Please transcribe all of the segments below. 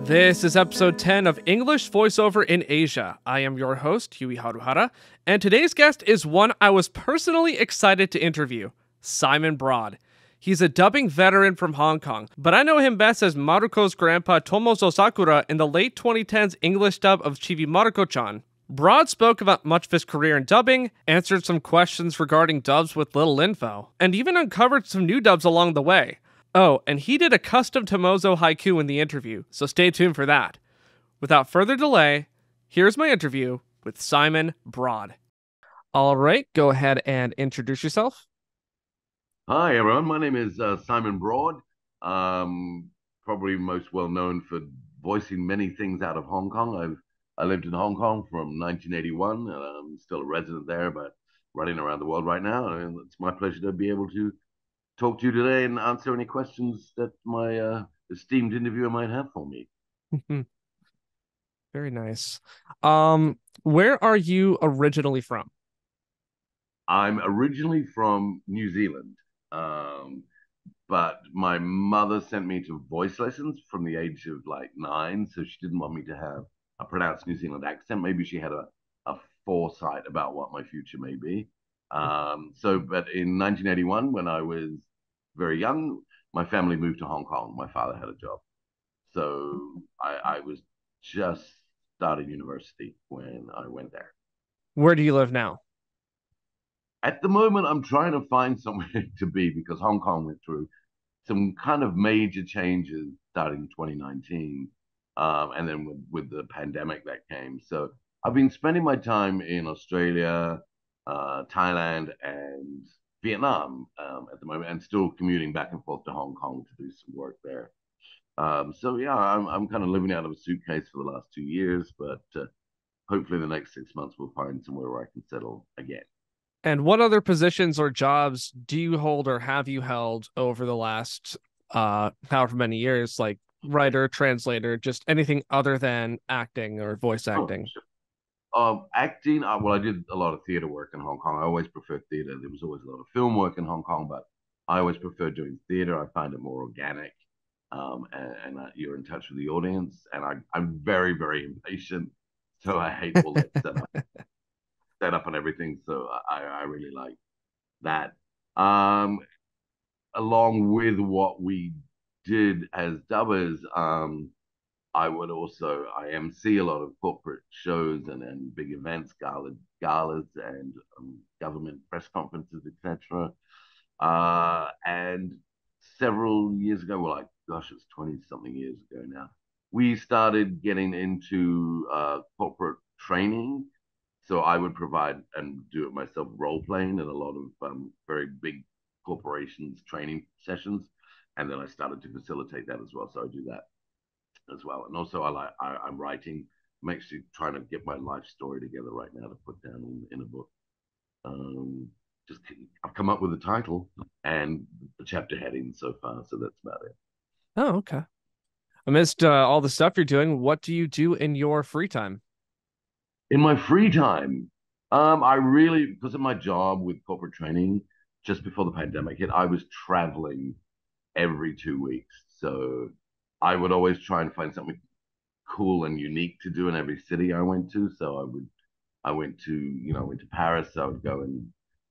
This is episode 10 of English Voiceover in Asia. I am your host, Huey Haruhara, and today's guest is one I was personally excited to interview, Simon Broad. He's a dubbing veteran from Hong Kong, but I know him best as Maruko's grandpa Tomozo Sakura in the late 2010s English dub of Chibi Maruko-chan. Broad spoke about much of his career in dubbing, answered some questions regarding dubs with little info, and even uncovered some new dubs along the way. Oh, and he did a custom Tomozo haiku in the interview, so stay tuned for that. Without further delay, here's my interview with Simon Broad. All right, go ahead and introduce yourself. Hi, everyone. My name is Simon Broad. Probably most well known for voicing many things out of Hong Kong. I lived in Hong Kong from 1981, and I'm still a resident there, but running around the world right now. And it's my pleasure to be able to talk to you today and answer any questions that my esteemed interviewer might have for me. Very nice. Where are you originally from? I'm originally from New Zealand. Um, but my mother sent me to voice lessons from the age of like 9, so she didn't want me to have a pronounced New Zealand accent. Maybe she had a foresight about what my future may be. But in 1981, when I was very young, my family moved to Hong Kong. My father had a job, so I was just starting university when I went there. Where do you live now? At the moment, I'm trying to find somewhere to be because Hong Kong went through some kind of major changes starting in 2019, and then with the pandemic that came. So I've been spending my time in Australia, Thailand, and Vietnam at the moment, and still commuting back and forth to Hong Kong to do some work there. So yeah, I'm kind of living out of a suitcase for the last 2 years, but hopefully the next 6 months we'll find somewhere where I can settle again. And what other positions or jobs do you hold or have you held over the last however many years, like writer, translator, just anything other than acting or voice Oh, acting? sure. Acting, well, I did a lot of theater work in Hong Kong. I always preferred theater. There was always a lot of film work in Hong Kong, but I always preferred doing theater. I find it more organic, and you're in touch with the audience. And I'm very, very impatient, so I hate all that setup and everything. So I really like that. Um, Along with what we did as dubbers, I MC a lot of corporate shows and big events, galas and government press conferences, etc. And several years ago, well, like gosh, it's 20 something years ago now, we started getting into corporate training. So I would provide and do it myself, role playing in a lot of very big corporations training sessions, and then I started to facilitate that as well. So I do that as well. And also, I'm writing. I'm actually trying to get my life story together right now to put down in a book. Um, just I've come up with a title and the chapter heading so far, so that's about it. Oh, okay. Amidst all the stuff you're doing, what do you do in your free time? In my free time, I really, because of my job with corporate training, just before the pandemic hit, I was traveling every 2 weeks. So I would always try and find something cool and unique to do in every city I went to. So I went to Paris. So I would go and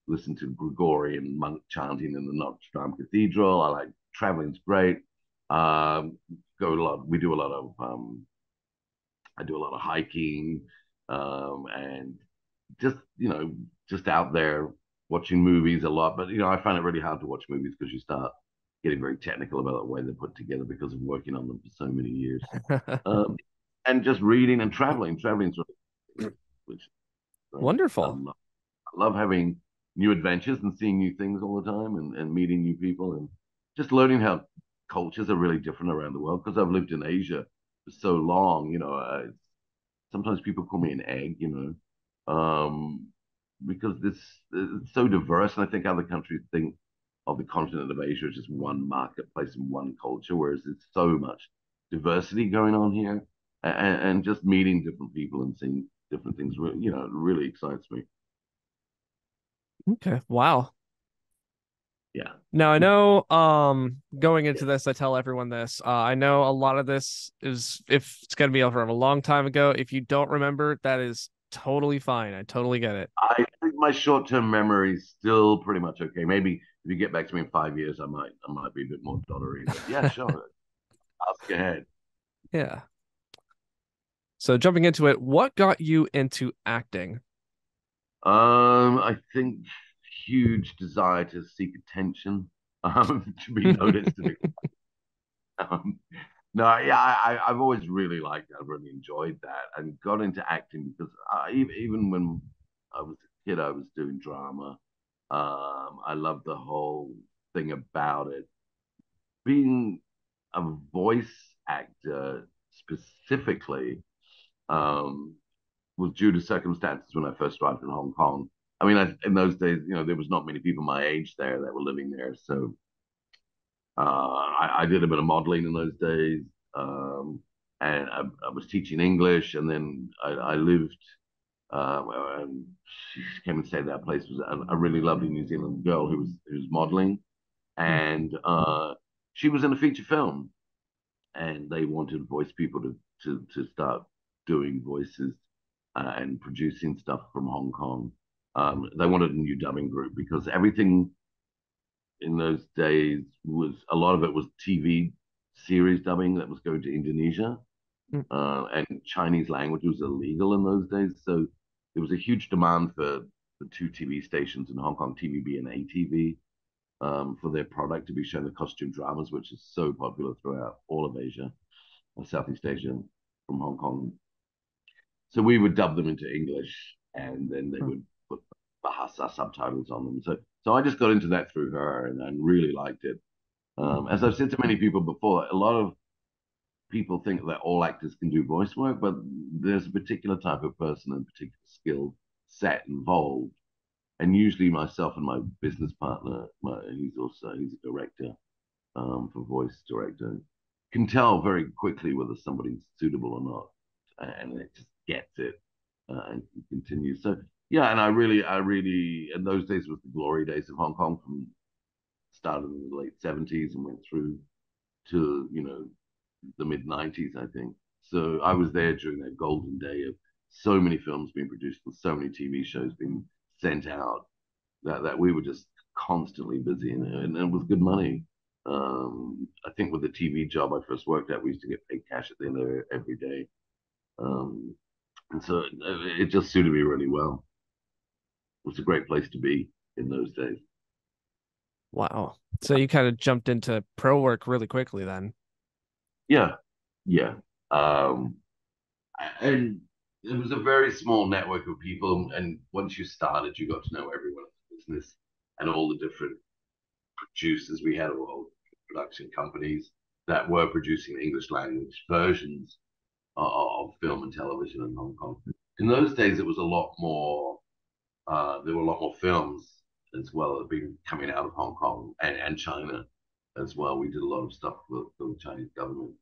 listen to Gregorian monk chanting in the Notre Dame Cathedral. I like traveling's great. Go a lot. We do a lot of. I do a lot of hiking, and just just out there watching movies a lot. But I find it really hard to watch movies because you start getting very technical about the way they're put together because of working on them for so many years. Um, and just reading and traveling. Traveling's really, which great. Wonderful. I love having new adventures and seeing new things all the time and meeting new people and just learning how cultures are really different around the world because I've lived in Asia for so long. Sometimes people call me an egg, because this it's so diverse, and I think other countries think of the continent of Asia as just one marketplace and one culture, whereas there's so much diversity going on here, and just meeting different people and seeing different things, really excites me. Okay. Wow. Yeah. Now I know going into this, I tell everyone this. I know a lot of this is if it's gonna be over a long time ago. If you don't remember, that is totally fine. I totally get it. I think my short-term memory is still pretty much okay. Maybe if you get back to me in 5 years, I might be a bit more doddery. But yeah, sure. Ask ahead. Yeah. So jumping into it, what got you into acting? I think huge desire to seek attention, to be noticed, to be um, no, yeah, I've always really liked it. I've really enjoyed that and got into acting because even when I was a kid, I was doing drama. I loved the whole thing about it. Being a voice actor specifically um, was due to circumstances when I first arrived in Hong Kong. I mean, in those days, there was not many people my age there that were living there, so I did a bit of modeling in those days, and I was teaching English, and then I lived. And she came and stayed at that place. Was a really lovely New Zealand girl who was modeling, Hmm. and she was in a feature film, and they wanted voice people to start doing voices and producing stuff from Hong Kong. They wanted a new dubbing group because everything in those days was a lot of it was TV series dubbing that was going to Indonesia, Hmm. and Chinese language was illegal in those days. So there was a huge demand for the two TV stations in Hong Kong, TVB and ATV, for their product to be shown the costume dramas, which is so popular throughout all of Asia or Southeast Asia from Hong Kong. So we would dub them into English, and then they Hmm. would put Bahasa subtitles on them. So I just got into that through her, and I really liked it. As I've said to many people before, a lot of people think that all actors can do voice work, but there's a particular type of person and particular skill set involved. And usually myself and my business partner, he's a director, for voice director, can tell very quickly whether somebody's suitable or not, and it just gets it and continues. So yeah, and I really, in those days was the glory days of Hong Kong, from started in the late '70s and went through to the mid '90s, I think. So I was there during that golden day of so many films being produced and so many TV shows being sent out that we were just constantly busy, and it was good money. I think with the TV job I first worked at, we used to get paid cash at the end of every day. Um, and so it just suited me really well. It was a great place to be in those days. Wow. So you kind of jumped into pro work really quickly then. Yeah, yeah. Um, and it was a very small network of people. And once you started, you got to know everyone in the business and all the different producers we had, all production companies that were producing English language versions of film and television in Hong Kong. In those days, it was a lot more. There were a lot more films as well that been coming out of Hong Kong and China as well. We did a lot of stuff for the Chinese government.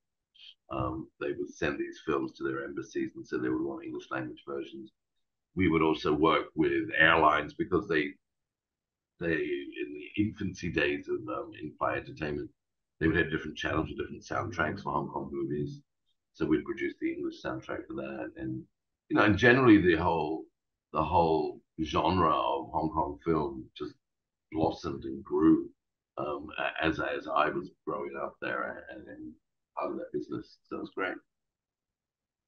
They would send these films to their embassies and said they would want English language versions. We would also work with airlines because they in the infancy days of in-flight entertainment, they would have different channels with different soundtracks for Hong Kong movies. So we'd produce the English soundtrack for that, and and generally the whole genre of Hong Kong film just blossomed and grew, as I was growing up there and part of that business. So it was great.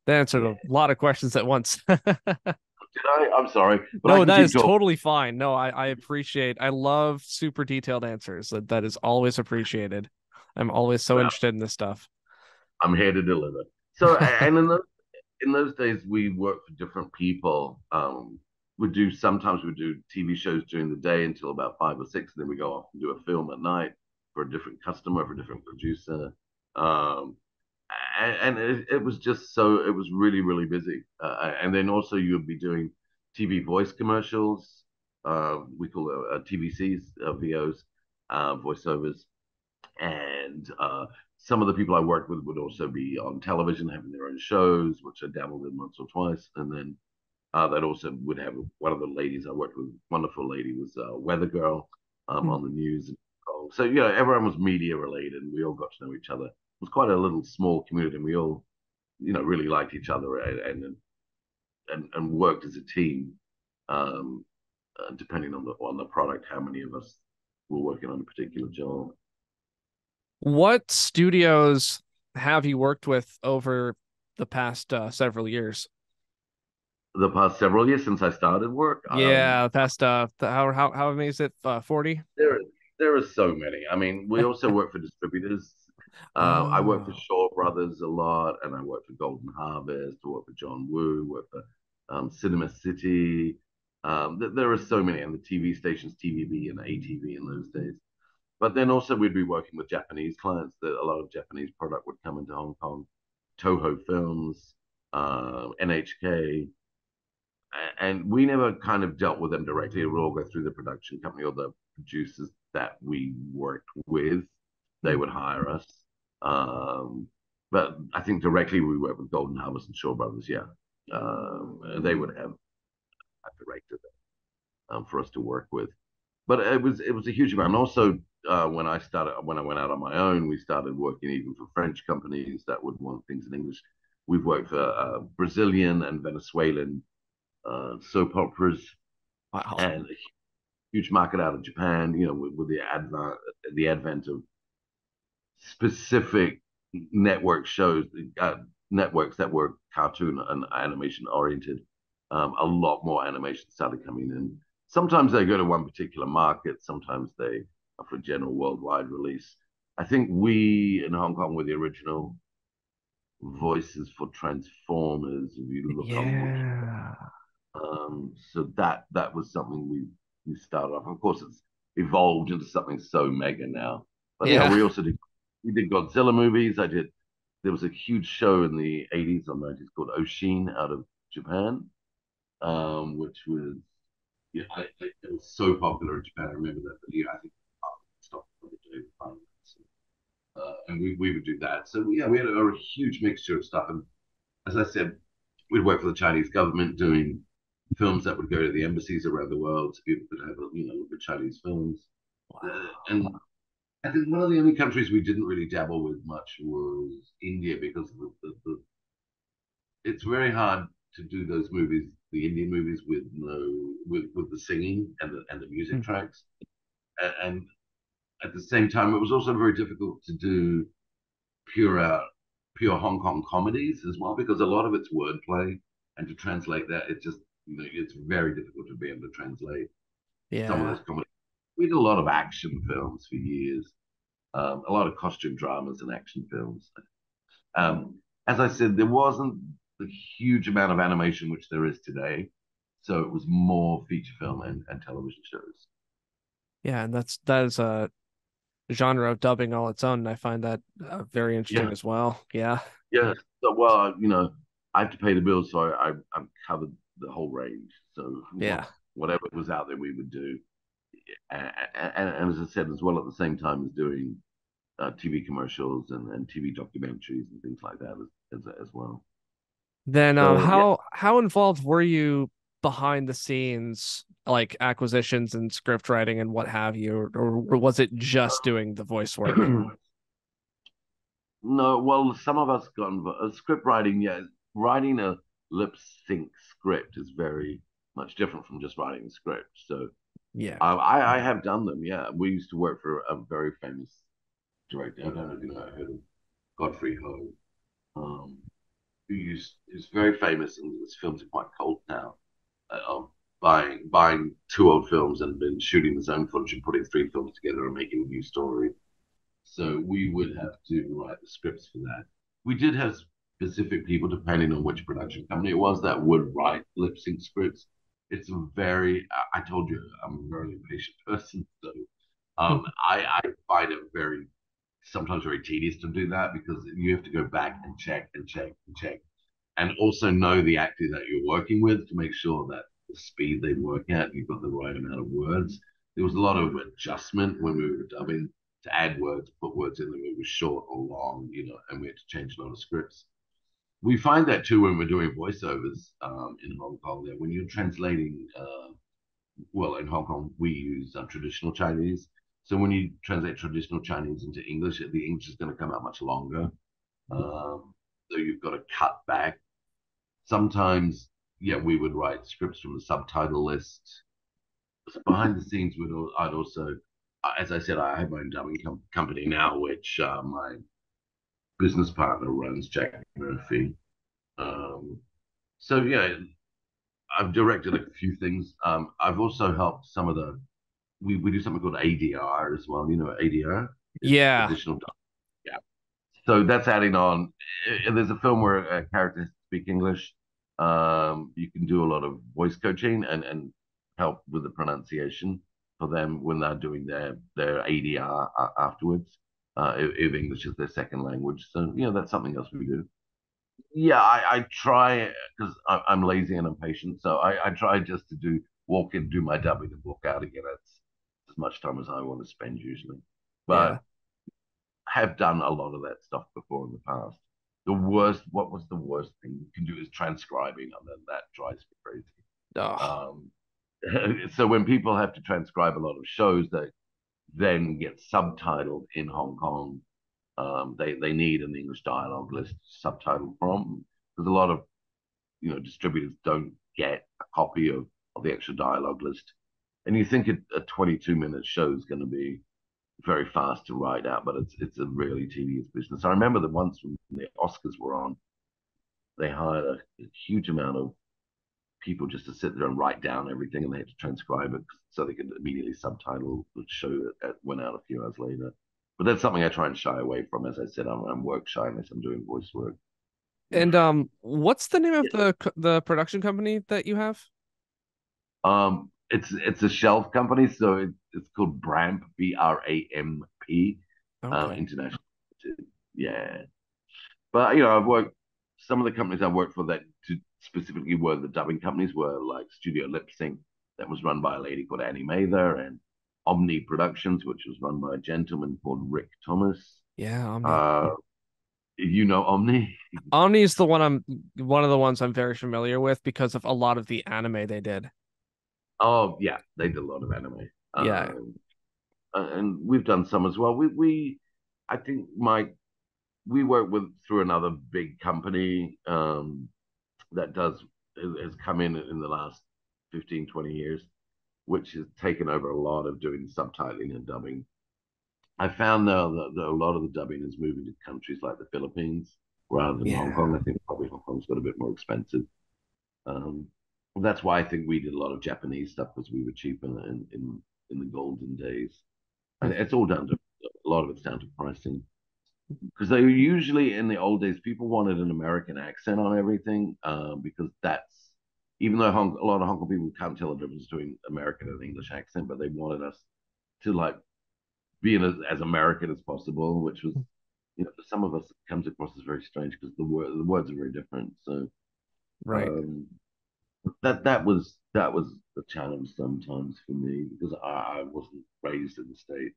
That answered Yeah. a lot of questions at once. Did I? I'm sorry, but I No, can that keep is talking. totally fine. No, I appreciate, I love super detailed answers. That is always appreciated. I'm always so Well, interested in this stuff. I'm here to deliver. So, and in those days, we worked for different people. Sometimes we do TV shows during the day until about 5 or 6, and then we go off and do a film at night for a different customer, for a different producer. Um, and it was just so it was really really busy. And then also you would be doing TV voice commercials. We call it TVCs, VOs, voiceovers, and some of the people I worked with would also be on television, having their own shows, which I dabbled in once or twice. And then that also would have one of the ladies I worked with, wonderful lady, was Weather Girl, Hmm. on the news. Kong. So, everyone was media related and we all got to know each other. It was quite a little small community and we all, really liked each other and worked as a team. Um, Depending on the product, how many of us were working on a particular job. What studios have you worked with over the past several years? The past several years since I started work, Yeah, past how many is it? 40? there there are so many. I mean, we also work for distributors. I work for Oh, Shaw Brothers a lot, and I work for Golden Harvest. I work for John Woo. Work for Cinema City. There are so many, and the TV stations, TVB and ATV in those days. But then also we'd be working with Japanese clients. That a lot of Japanese product would come into Hong Kong, Toho Films, NHK, and we never kind of dealt with them directly. It would all go through the production company or the producers that we worked with. They hmm. would hire us. But I think directly we worked with Golden Harvest and Shaw Brothers. Yeah, they would have a director for us to work with. But it was a huge amount. And also, when I went out on my own, we started working even for French companies that would want things in English. We've worked for Brazilian and Venezuelan soap operas Wow. and a huge market out of Japan. With the advent of specific network shows, networks that were cartoon and animation oriented. A lot more animation started coming in. Sometimes they go to one particular market. Sometimes they are for general worldwide release. I think we in Hong Kong were the original voices for Transformers. If you look on Wiki, Yeah. so that was something we started off. Of course, it's evolved into something so mega now. But yeah, Yeah. we did Godzilla movies. There was a huge show in the 80s or 90s called Oshin out of Japan, which was it was so popular in Japan. I remember that. But yeah, I think stopped for the day. And we would do that. So yeah, we had a huge mixture of stuff. And as I said, we'd work for the Chinese government doing films that would go to the embassies around the world so people could have look at Chinese films. And I think one of the only countries we didn't really dabble with much was India because it's very hard to do those movies, the Indian movies, with no with the singing and the music Wow. tracks. And at the same time, it was also very difficult to do pure out pure Hong Kong comedies as well because a lot of it's wordplay, and to translate that, it just it's very difficult to be able to translate some of Yeah. those comedies. We did a lot of action films for years, a lot of costume dramas and action films. Um, as I said, there wasn't the huge amount of animation which there is today, so it was more feature film and television shows. Yeah, and that is a genre of dubbing all its own, and I find that very interesting Yeah, as well. Yeah. yeah. So, well, I have to pay the bills, so I've covered the whole range. So Yeah. whatever was out there, we would do. And as I said, as well, at the same time as doing TV commercials and TV documentaries and things like that as well. Then So yeah, how involved were you behind the scenes, like acquisitions and script writing and what have you, or was it just doing the voice work? no, well, some of us got involved. Script writing, yeah, writing a lip sync script is very much different from just writing a script. So Yeah. I have done them. Yeah, we used to work for a very famous director. I don't know if you know, I heard of Godfrey Ho. Um, who's very famous, and his films are quite cult now. Of buying two old films and been shooting his own footage and putting three films together and making a new story. So we would have to write the scripts for that. We did have specific people, depending on which production company it was, that would write lip sync scripts. It's a very, I told you, I'm a very impatient person. So I find it sometimes very tedious to do that because you have to go back and check and check and check and also know the actor that you're working with to make sure that the speed they work at, you've got the right amount of words. There was a lot of adjustment when we were dubbing to add words, put words in that were short or long, and we had to change a lot of scripts. We find that too when we're doing voiceovers in Hong Kong. That when you're translating, well, in Hong Kong we use traditional Chinese, So when you translate traditional Chinese into English, the English is going to come out much longer. So you've got to cut back. Sometimes, yeah, we would write scripts from the subtitle list. So behind the scenes, I'd also, as I said, I have my own dubbing company now, which my business partner runs, Jack Murphy. Um, so yeah, I've directed a few things. I've also helped some of the. We do something called ADR as well. You know, ADR is Yeah. additional. Yeah. So that's adding on. There's a film where characters speak English. You can do a lot of voice coaching and help with the pronunciation for them when they're doing their ADR afterwards. If English is their second language, so that's something else we do. Yeah, I try because I'm lazy and impatient, so I try just to walk in, do my dubbing, and walk out again. It's as much time as I want to spend usually, Yeah. but have done a lot of that stuff before in the past. What was the worst thing you can do is transcribing, and then that drives me crazy. Oh, So when people have to transcribe a lot of shows that then get subtitled in Hong Kong, they need an English dialogue list subtitled from because a lot of distributors don't get a copy of the extra dialogue list. And you think a 22-minute show is going to be very fast to write out, but it's a really tedious business. I remember that once when the Oscars were on, they hired a huge amount of people just to sit there and write down everything, and they had to transcribe it so they could immediately subtitle the show that went out a few hours later. But that's something I try and shy away from. As I said, I'm work shy unless I'm doing voice work. and what's the name of the production company that you have? It's a shelf company, so it's called Bramp, BRAMP, Okay. International. Yeah, but I've worked. Some of the companies I worked for that specifically were the dubbing companies were like Studio Lip Sync, that was run by a lady called Annie Mather, and Omni Productions, which was run by a gentleman called Rick Thomas. Yeah, Omni. Uh, you know Omni? Omni is the one of the ones I'm very familiar with because of a lot of the anime they did. Oh yeah, they did a lot of anime. Yeah. And we've done some as well. I think we work with through another big company that has come in the last 15, 20 years, which has taken over a lot of doing subtitling and dubbing. I found now that a lot of the dubbing is moving to countries like the Philippines rather than Hong Yeah. Kong. I think probably Hong Kong's got a bit more expensive. Um, that's why I think we did a lot of Japanese stuff because we were cheap in the golden days. And Mhm. it's all down to a lot of it's down to pricing because they usually in the old days people wanted an American accent on everything because that's even though a lot of Hong Kong people can't tell the difference between American and English accent, but they wanted us to like be as American as possible, which was for some of us it comes across as very strange because the words are very different. So Right. um, that was a challenge sometimes for me because I wasn't raised in the States.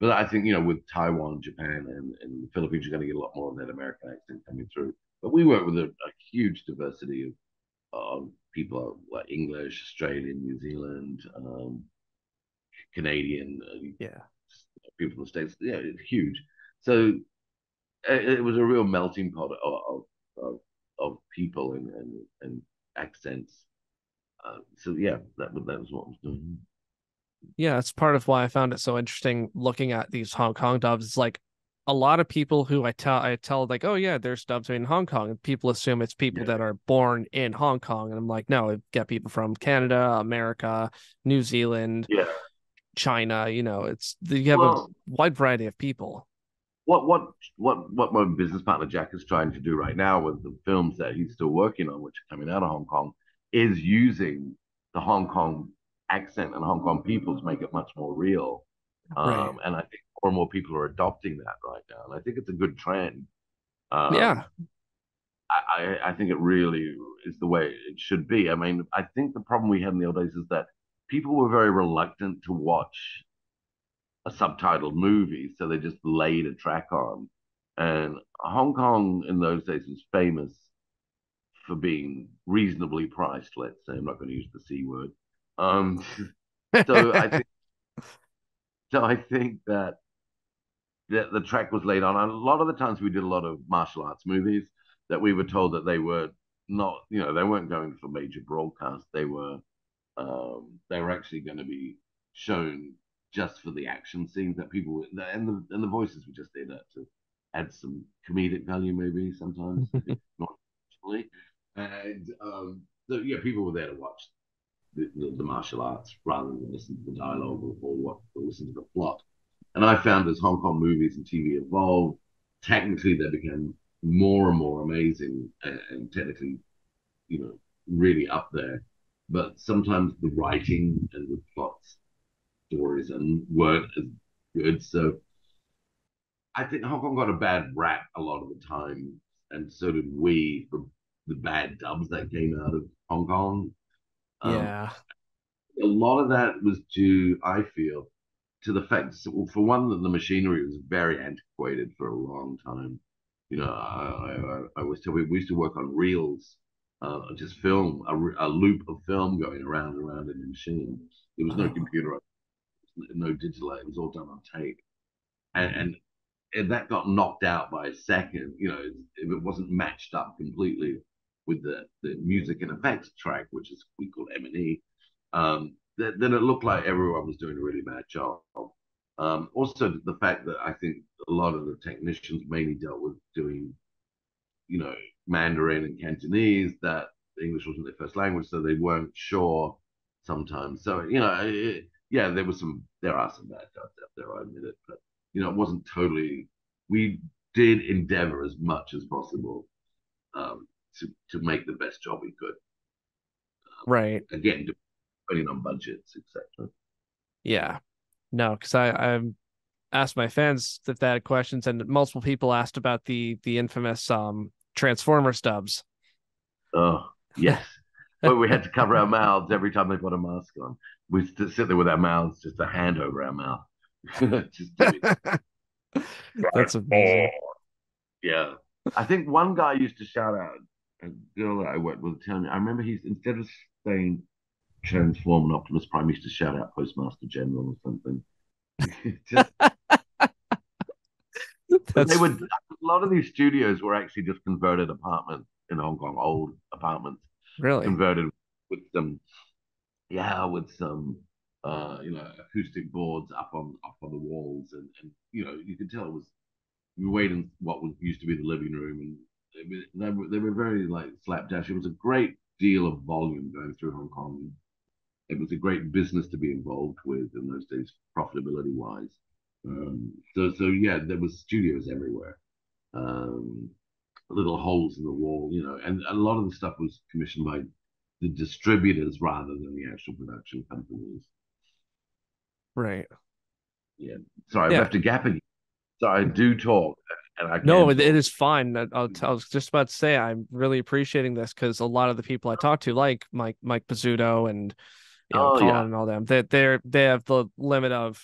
But I think, with Taiwan, Japan, and the Philippines, you're going to get a lot more of that American accent coming through. But we work with a huge diversity of people like English, Australian, New Zealand, Canadian, Yeah. people from the States. Yeah, it's huge. So it was a real melting pot of people and accents. So yeah, that was what I was doing. Yeah, that's part of why I found it so interesting looking at these Hong Kong dubs. It's like a lot of people who I tell like, oh yeah, there's dubs made in Hong Kong, and people assume it's people Yeah, that are born in Hong Kong, and I'm like, no, I get people from Canada, America, New Zealand, yeah. China. You have a Well, wide variety of people. what my business partner Jack is trying to do right now with the films that he's still working on, which are coming out of Hong Kong, is using the Hong Kong accent and Hong Kong people to make it much more real. Right. And I think more and more people are adopting that right now, and I think it's a good trend. Um, Yeah. I think it really is the way it should be. I mean, I think the problem we had in the old days is that people were very reluctant to watch a subtitled movie, so they just laid a track on. And Hong Kong in those days was famous for being reasonably priced. Let's say I'm not going to use the C word. Um, so I think So I think that the track was laid on. And a lot of the times we did a lot of martial arts movies that we were told that they were not, they weren't going for major broadcast. They were actually going to be shown just for the action scenes that people and the voices were just there to add some comedic value, maybe sometimes, not actually. And so yeah, people were there to watch the martial arts rather than listen to the dialogue or listen to the plot. And I found as Hong Kong movies and TV evolved, technically they became more and more amazing and technically, really up there. But sometimes the writing and the plot stories and weren't as good. So I think Hong Kong got a bad rap a lot of the time, and so did we for the bad dubs that came out of Hong Kong. Um, Yeah. a lot of that was due, I feel, to the fact, well, for one, that the machinery was very antiquated for a long time. I always tell people we used to work on reels, just film, a loop of film going around and around in the machine. There was no Oh, computer, no digital, it was all done on tape. And that got knocked out by a second, if it wasn't matched up completely with the music and effects track, which is we call M&E, then it looked like everyone was doing a really bad job. Also, the fact that I think a lot of the technicians mainly dealt with doing, you know, Mandarin and Cantonese, that English wasn't their first language, so they weren't sure sometimes. So, yeah, there are some bad jobs out there, I admit it, but, it wasn't totally, we did endeavor as much as possible um, to make the best job we could. right. Again, depending on budgets, etc. Yeah. No, because I asked my fans if they had questions, and multiple people asked about the infamous Transformer stubs. Oh, yes. Well, we had to cover our mouths every time they put a mask on. We sit there with our mouths just a hand over our mouth. Just do it. That's amazing. Yeah. I think one guy used to shout out, a girl that I worked with telling me, I remember he's, instead of saying transform and Optimus Prime, he used to shout out Postmaster General or something. Just, but they That's would, a lot of these studios were actually just converted apartments in Hong Kong, old apartments really. converted with some, yeah, with some, acoustic boards up on the walls, and you could tell it was we waited in what was used to be the living room, and they were very like slapdash. It was a great deal of volume going through Hong Kong. It was a great business to be involved with in those days, profitability wise. So yeah, there was studios everywhere. Um, Little holes in the wall, and a lot of the stuff was commissioned by the distributors rather than the actual production companies. Right. Yeah. Sorry, I've Yeah. left a gap in. So I do talk, and I No, can it talk. is fine. I was just about to say I'm really appreciating this because a lot of the people I talk to, like Mike Pizzuto and Oh Colin yeah. and all them, they have the limit of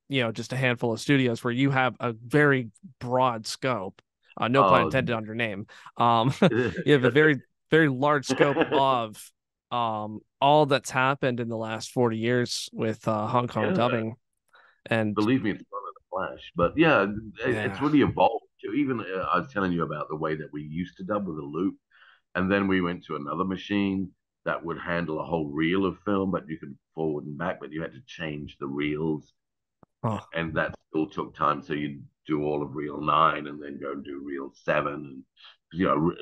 just a handful of studios where you have a very broad scope. No pun Oh, intended on your name. You have a very very large scope of all that's happened in the last 40 years with Hong Kong yeah. dubbing, and Believe me, it's not in a flash. But yeah, it's yeah, really evolved. Even I was telling you about the way that we used to dub with a loop, and then we went to another machine that would handle a whole reel of film, but you could forward and back, but you had to change the reels, oh, and that still took time. So you'd do all of reel 9 and then go and do reel 7, and you know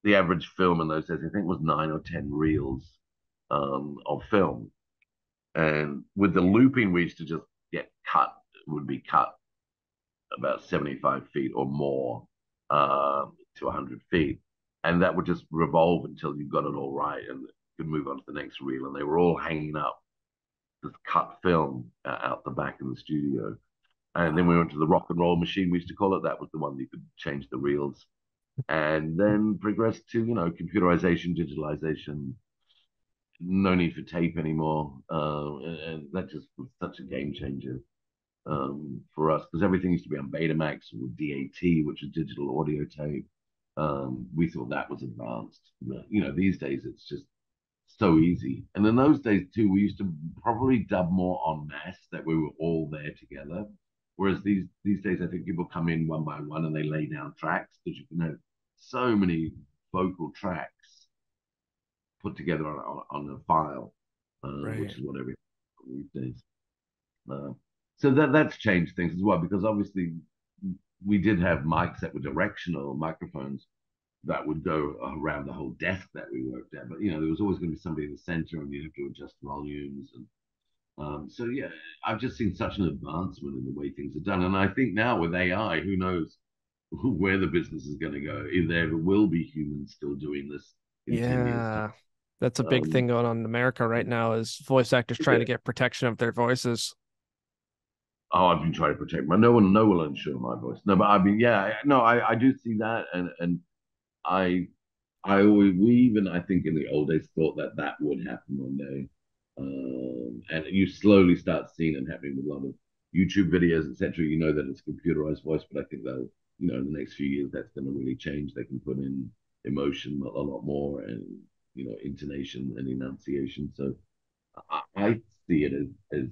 the average film in those days I think was 9 or 10 reels of film. And with the looping, we used to just get cut, would be cut about 75 feet or more to 100 feet. And that would just revolve until you got it all right and could move on to the next reel. And they were all hanging up this cut film out the back in the studio. And then we wow, went to the rock and roll machine, we used to call it. That was the one you could change the reels. And then progressed to, computerization, digitalization, no need for tape anymore. And that just was such a game changer for us because everything used to be on Betamax with DAT, which is digital audio tape. We thought that was advanced. But, these days it's just so easy. And in those days too, we used to probably dub more en masse that we were all there together. Whereas these days, I think people come in one by one and they lay down tracks because you can have so many vocal tracks put together on a file, Right. which is what every these days. Uh, so that's changed things as well because obviously we did have mics that were directional microphones that would go around the whole desk that we worked at. But there was always going to be somebody in the center, and you have to adjust volumes. And so yeah, I've just seen such an advancement in the way things are done, and I think now with AI, who knows where the business is going to go? If there will be humans still doing this in 10 years' time. Yeah. That's a big Um, thing going on in America right now is voice actors trying yeah. to get protection of their voices. Oh, I've been trying to protect my. No one will insure my voice. No, but I mean, yeah, no, I do see that, and I I always, we even, I think in the old days thought that that would happen one day. And you slowly start seeing it happening with a lot of YouTube videos, etc. You know that it's computerized voice, but I think they'll, in the next few years, that's going to really change. They can put in emotion a lot more and, intonation and enunciation. So I see it as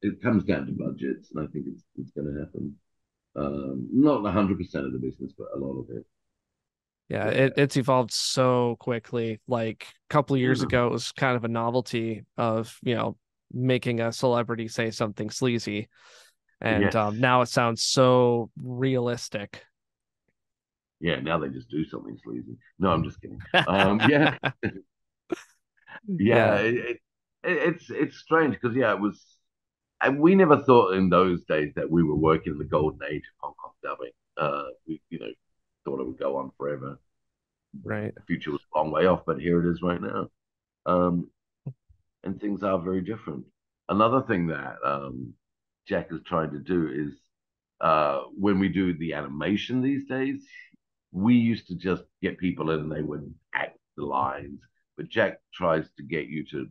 it comes down to budgets, and I think it's going to happen. Not 100% of the business, but a lot of it. Yeah, Yeah. it's evolved so quickly. Like a couple of years Yeah. ago, it was kind of a novelty of, making a celebrity say something sleazy. And Yes. now it sounds so realistic. Yeah, now they just do something sleazy. No, I'm just kidding. Yeah, yeah. Yeah. It's strange because yeah, it was. And we never thought in those days that we were working in the golden age of Hong Kong dubbing. We thought it would go on forever. Right. The future was a long way off, but here it is right now. Um, and things are very different. Another thing that Jack is trying to do is when we do the animation these days, we used to just get people in and they would act the lines, but Jack tries to get you to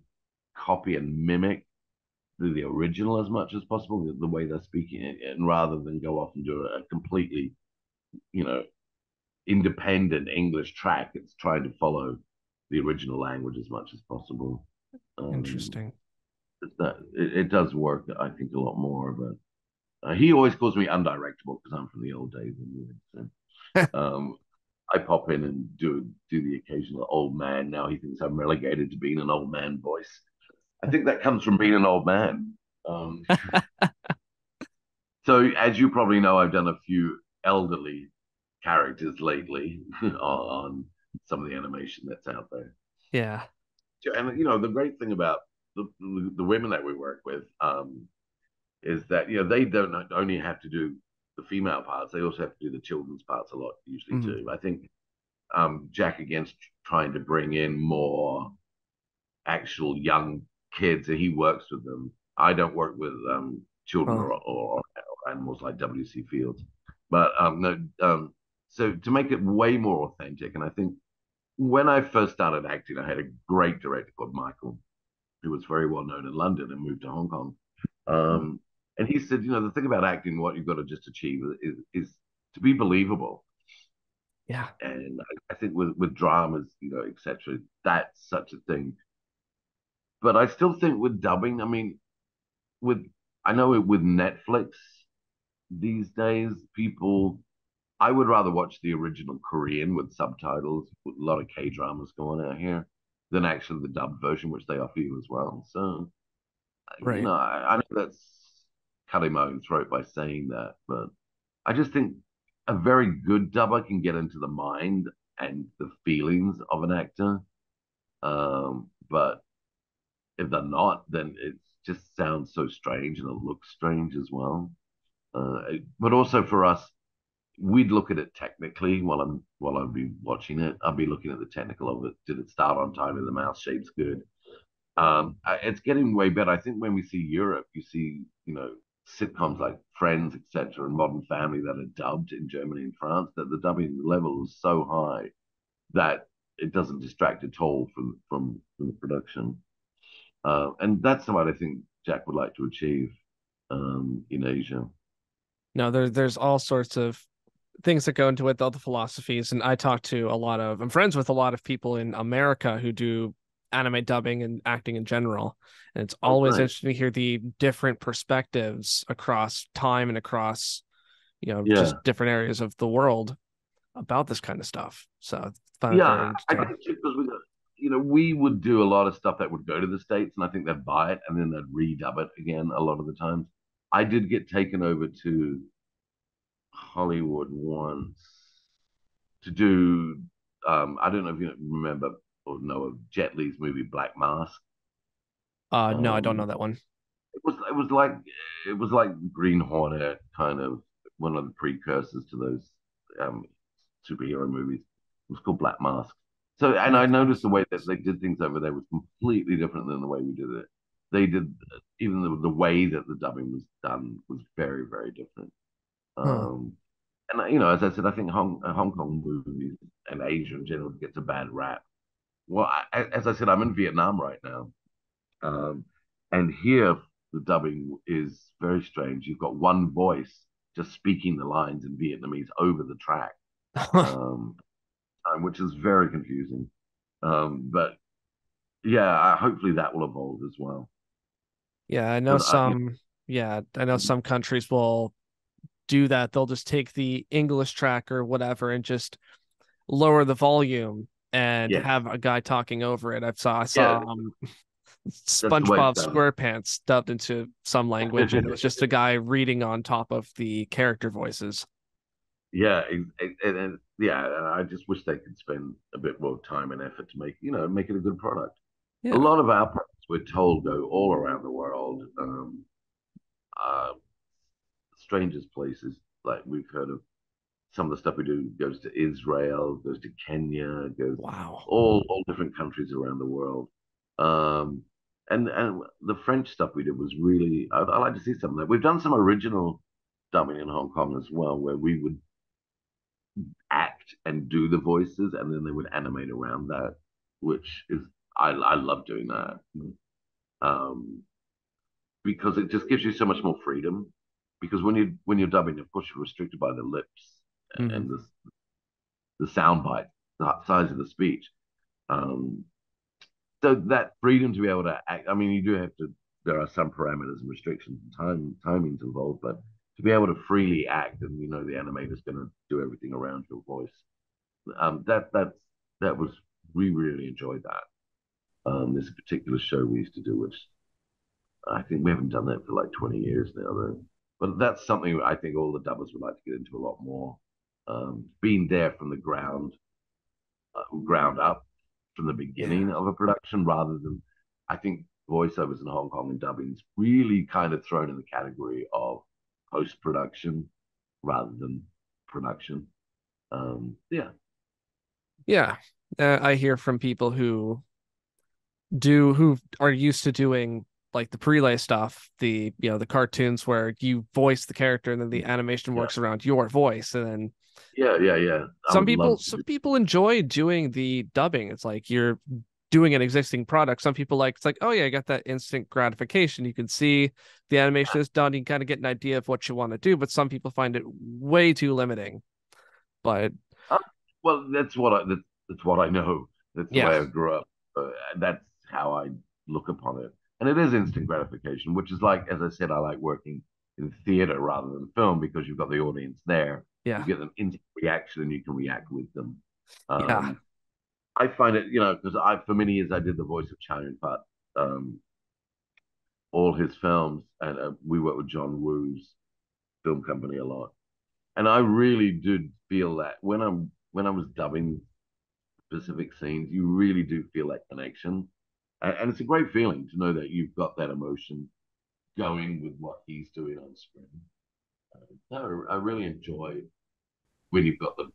copy and mimic the original as much as possible, the way they're speaking it, and rather than go off and do a completely, you know, independent English track, it's trying to follow the original language as much as possible. Um, Interesting. it does work, I think, a lot more. But he always calls me undirectable because I'm from the old days. Anyway, so, I pop in and do the occasional old man. Now he thinks I'm relegated to being an old man voice. I think that comes from being an old man. Um, so as you probably know, I've done a few elderly characters lately on some of the animation that's out there. Yeah. And the great thing about the women that we work with is that they don't only have to do the female parts; they also have to do the children's parts a lot usually Mhm. too. I think Jack against trying to bring in more actual young kids, and he works with them. I don't work with children Oh, or animals like W.C. Fields, but no. So to make it way more authentic, and I think when I first started acting, I had a great director called Michael, who was very well known in London and moved to Hong Kong. Um, and he said, the thing about acting, what you've got to just achieve is to be believable. yeah. And I think with dramas, etc., that's such a thing. But I still think with dubbing, I mean, with I know with Netflix these days, people I would rather watch the original Korean with subtitles, with a lot of K dramas going out here, than actually the dubbed version, which they offer you as well. So, Right. I know that's cutting my own throat by saying that, but I just think a very good dubber can get into the mind and the feelings of an actor. But if they're not, then it just sounds so strange and it looks strange as well. But also for us, we'd look at it technically while I'd be watching it. I'd be looking at the technical of it. Did it start on time? Is the mouth shape's good? It's getting way better. I think when we see Europe, you see sitcoms like Friends, etc., and Modern Family that are dubbed in Germany and France. That the dubbing level is so high that it doesn't distract at all from the production. And that's what I think Jack would like to achieve in Asia. No, there's all sorts of things that go into it, all the philosophies. And I'm friends with a lot of people in America who do anime dubbing and acting in general. And it's Oh, always great. interesting to hear the different perspectives across time and across, Yeah. just different areas of the world about this kind of stuff. So I find it very Yeah, I interesting. think too, because we would do a lot of stuff that would go to the States, and I think they'd buy it and then they'd redub it again a lot of the times. I did get taken over to Hollywood once to do, I don't know if you remember or know of Jet Li's movie Black Mask. No, I don't Um, know that one. it was like Green Hornet, kind of one of the precursors to those um, superhero movies. It was called Black Mask. So, and I Black noticed Mask. the way that they did things over there was completely different than the way we did it. They did even the way that the dubbing was done was very, very different. Huh. Um, and as I said, I think Hong Kong movies and Asia in general gets a bad rap. Well, as I said, I'm in Vietnam right now, um, and here the dubbing is very strange. You've got one voice just speaking the lines in Vietnamese over the track, um, which is very confusing. But yeah, hopefully that will evolve as well. Yeah, I know Because some. Yeah, I know some countries will do that. They'll just take the English track or whatever and just lower the volume and yes, have a guy talking over it. I yeah, saw that's the way it's SpongeBob done. SquarePants dubbed into some language, and it was just a guy reading on top of the character voices. Yeah, and yeah, and I just wish they could spend a bit more time and effort to make it a good product. A Yeah. lot of our products, we're told, go all around the world. Uh, Strangest places, like we've heard of some of the stuff we do goes to Israel, goes to Kenya, goes Wow. all different countries around the world. Um, and the French stuff we did was really, I like to see some of that. We've done some original dubbing in Hong Kong as well, where we would act and do the voices, and then they would animate around that, which is I love doing that. Um, because it just gives you so much more freedom. Because when you're dubbing, of course, you're restricted by the lips Hmm. and the sound bite, the size of the speech. Um, so that freedom to be able to act, I mean, you do have to. There are some parameters and restrictions and timings involved, but to be able to freely act, and the animator's going to do everything around your voice. That was we really enjoyed that. There's a particular show we used to do, which I think we haven't done that for like 20 years now, though. But that's something I think all the dubbers would like to get into a lot more. Being there from the ground up, from the Yeah. beginning of a production, rather than I think voiceovers in Hong Kong and dubbing is really kind of thrown in the category of post production rather than production. Yeah, Yeah. I hear from people who are used to doing like the prelay stuff, the cartoons where you voice the character and then the animation yeah, works around your voice. And then yeah. I some would people love to some do. people enjoy doing the dubbing. It's like you're doing an existing product. Some people like, it's like, oh yeah, I got that instant gratification. You can see the animation is done, you can kind of get an idea of what you want to do, but some people find it way too limiting. But Uh, well, that's what I know. That's the yeah, way I grew up. That's how I look upon it. And it is instant gratification, which is like, as I said, I like working in theater rather than film because you've got the audience there. You yeah, get an instant reaction and you can react with them. yeah, Um, I find it, because for many years I did the voice of Chow Yun-fat, um, all his films, and we worked with John Woo's film company a lot. And I really did feel that when I was dubbing specific scenes, you really do feel that connection. And it's a great feeling to know that you've got that emotion going with what he's doing on screen. No, I really enjoy when you've got the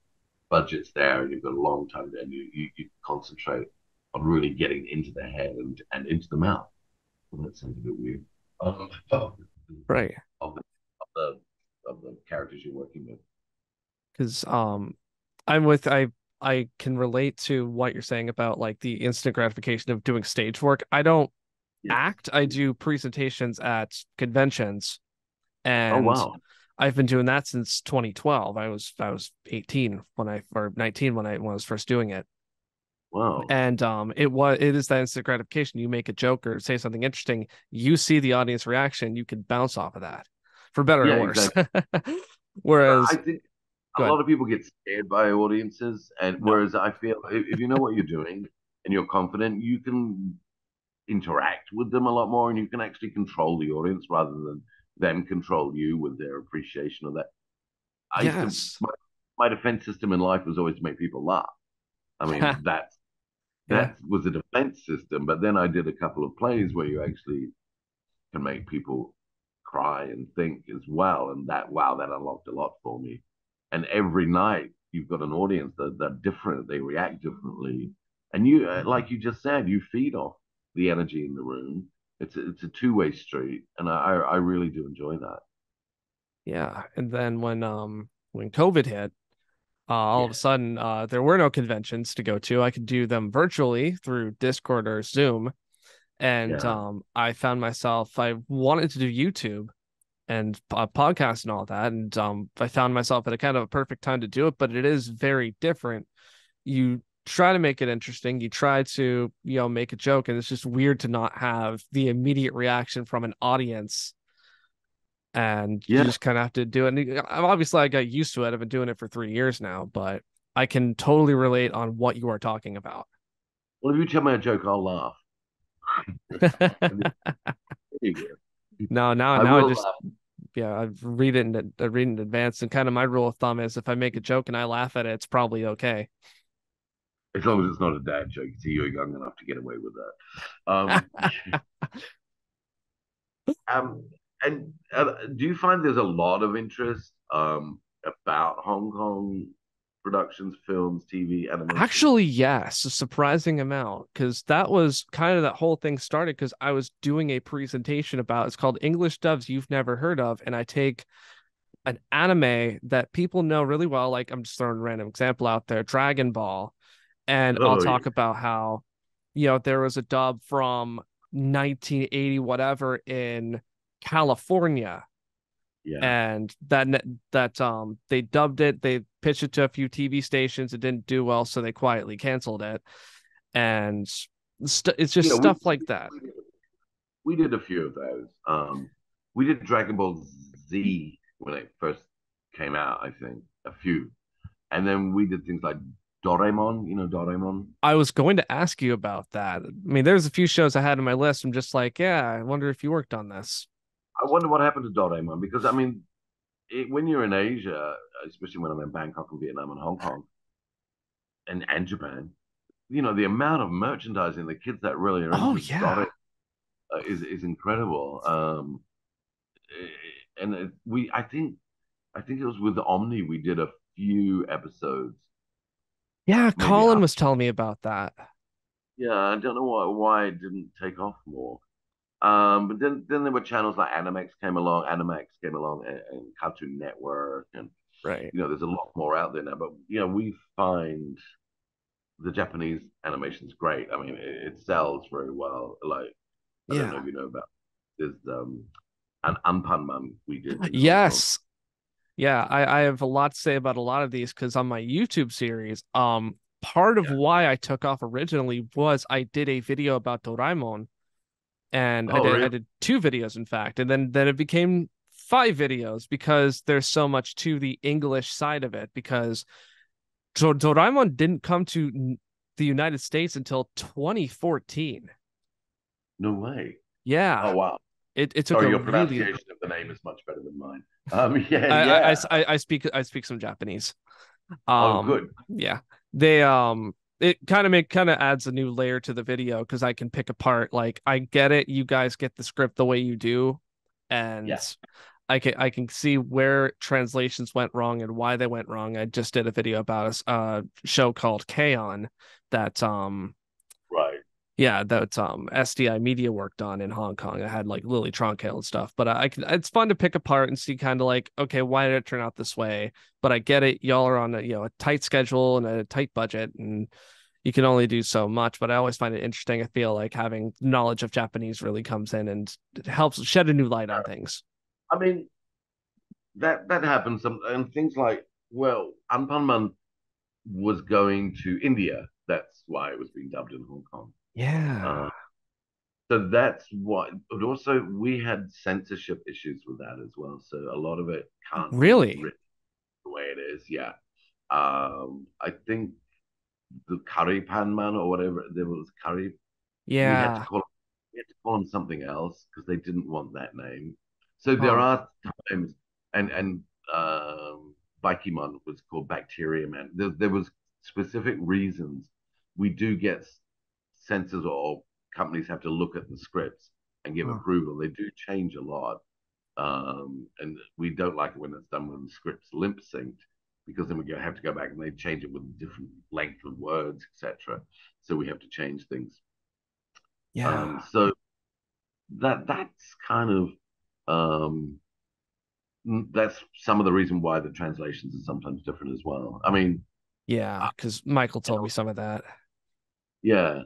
budgets there and you've got a long time there and you concentrate on really getting into the head and into the mouth. Well, that sounds a bit weird. Of, right. of, the, of, the, of the characters you're working with. Because I'm with I can relate to what you're saying about like the instant gratification of doing stage work. I don't Yes. act, I do presentations at conventions, Oh, and wow. I've been doing that since 2012. I was 18 or 19 when I was first doing it. Wow. And it is that instant gratification. You make a joke or say something interesting, you see the audience reaction, you can bounce off of that, for better or Yeah, worse. exactly. I Whereas, think a good. lot of people get scared by audiences, and No. whereas I feel if you know what you're doing and you're confident, you can interact with them a lot more, and you can actually control the audience rather than them control you with their appreciation of that. I used to Yes. my defense system in life was always to make people laugh. I mean, Yeah. that was a defense system, but then I did a couple of plays where you actually can make people cry and think as well. And that, wow, that unlocked a lot for me. And every night you've got an audience that different, they react differently. And you, like you just said, you feed off the energy in the room. It's a two-way street. And I really do enjoy that. Yeah. And then when COVID hit, all of a Yeah. sudden there were no conventions to go to. I could do them virtually through Discord or Zoom. And Yeah. I found myself, I wanted to do YouTube and podcast and all that. And I found myself at a kind of a perfect time to do it, but it is very different. You try to make it interesting. You try to, make a joke, and it's just weird to not have the immediate reaction from an audience. And you Yeah. just kind of have to do it. And obviously, I got used to it. I've been doing it for 3 years now, but I can totally relate on what you are talking about. Well, if you tell me a joke, I'll laugh. There you go. No, now, I now I will just, laugh yeah, I read it in advance, and kind of my rule of thumb is if I make a joke and I laugh at it, it's probably okay. as long as it's not a dad joke. So you're young enough to get away with that. Um, and do you find there's a lot of interest about Hong Kong productions, films, TV, animation? Actually, yes, a surprising amount, because that was kind of that whole thing started because I was doing a presentation about it's called English Dubs You've Never Heard of, and I take an anime that people know really well, like I'm just throwing a random example out there, Dragon Ball, and I'll Oh yeah, talk about how, there was a dub from 1980 whatever in California, yeah. and they dubbed it, they pitched it to a few TV stations, it didn't do well, so they quietly canceled it, and it's just Yeah, stuff like that. we did a few of those. We did Dragon Ball Z when it first came out, I think, a few, and then we did things like Doraemon. You know Doraemon. I was going to ask you about that. I mean, there's a few shows I had on my list. I'm just like, yeah, I wonder if you worked on this. I wonder what happened to Doraemon because I mean, when you're in Asia, especially when I'm in Bangkok and Vietnam and Hong Kong and Japan, you know, the amount of merchandising the kids that really are Oh into yeah. Dory is incredible. And I think it was with Omni we did a few episodes, Yeah, maybe Colin half. was telling me about that. Yeah, I don't know why it didn't take off more. But then there were channels like Animax came along, and Cartoon Network, and Right. you know, there's a lot more out there now. But you know, we find the Japanese animation is great. I mean, it sells very well. Like I don't know Yeah. if you know about there's an Anpanman we did in Hong Kong. Yes. Yeah, I have a lot to say about a lot of these because on my YouTube series, part of Yeah. why I took off originally was I did a video about Doraemon, and I Oh, did I really? did two videos in fact, and then it became five videos because there's so much to the English side of it because Doraemon didn't come to the United States until 2014. No way. Yeah, Oh, wow. it took Sorry, a your really pronunciation of the name is much better than mine. Yeah, I I, yeah. I I speak some Japanese. Oh, good. Yeah. They it kind of adds a new layer to the video because I can pick apart, like, I get it, you guys get the script the way you do, and Yeah. I can see where translations went wrong and why they went wrong. I just did a video about a show called K-On! that Right. yeah, that SDI Media worked on in Hong Kong. I had like Lily Troncail and stuff, but it's fun to pick apart and see kind of like, okay, why did it turn out this way? But I get it. Y'all are on a tight schedule and a tight budget, and you can only do so much. But I always find it interesting. I feel like having knowledge of Japanese really comes in and it helps shed a new light on things. I mean, that happens. And things like, well, Anpanman was going to India. that's why it was being dubbed in Hong Kong. Yeah. Uh, so that's what. But also, we had censorship issues with that as well. So a lot of it can't be Really? written the way it is. Yeah. I think the curry pan man or whatever there was curry. We had to Yeah. call we had to call him something else because they didn't want that name. So there Huh. are times, and Bikemon was called Bacteria Man. There was specific reasons. We do get censors or companies have to look at the scripts and give Huh. approval. They do change a lot, and we don't like it when it's done when the script's limp synced because then have to go back and they change it with different length of words, etc. So we have to change things. Yeah. So that's kind of um, that's some of the reason why the translations are sometimes different as well. I mean, Yeah. uh, Because Michael you told me know, some of that. yeah,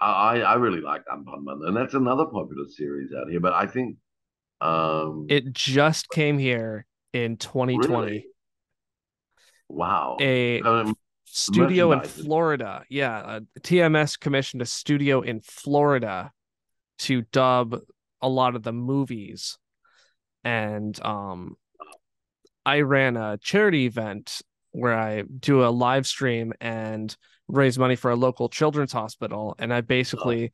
I really like Unpunman, and that's another popular series out here. But I think It just came here in really, 2020. wow, A the studio in merchandise is Florida. Yeah. TMS commissioned a studio in Florida to dub a lot of the movies. And I ran a charity event where I do a live stream and raise money for a local children's hospital. And I oh, basically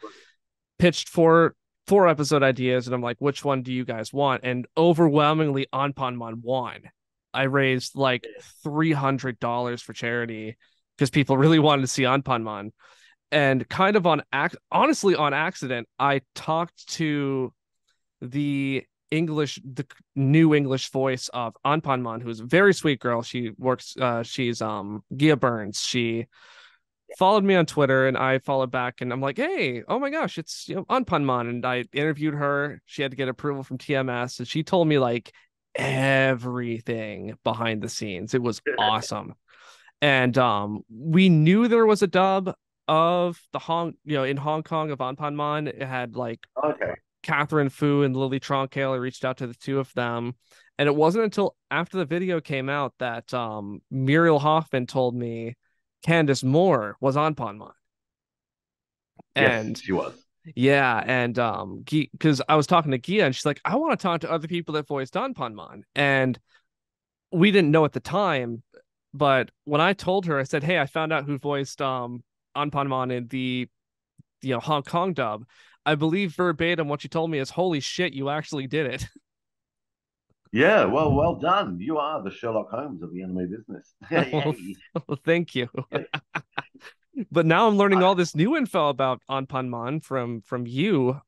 pitched four episode ideas, and I'm like, which one do you guys want? And overwhelmingly, Anpanman won. I raised like $300 for charity because people really wanted to see Anpanman. And kind of honestly on accident, I talked to the new English voice of Anpanman, who's a very sweet girl. She's Gia Burns. She followed me on Twitter and I followed back and I'm like, hey, oh my gosh, it's Anpanman. And I interviewed her. She had to get approval from TMS and she told me like everything behind the scenes. It was awesome. And we knew there was a dub of in Hong Kong of Anpanman. It had like okay. Catherine Fu and Lily Tronkail. I reached out to the two of them. And it wasn't until after the video came out that Muriel Hoffman told me Candace Moore was on Ponmon. Yes, And she was. yeah, and because I was talking to Gia and she's like, I want to talk to other people that voiced on Ponmon. And we didn't know at the time, but when I told her, I said, hey, I found out who voiced Anpanman in the Hong Kong dub. I believe verbatim what you told me is, holy shit, you actually did it. Yeah, well done. You are the Sherlock Holmes of the anime business. Well, Yay. thank you. Yeah. But now I'm learning all this new info about Anpanman from you.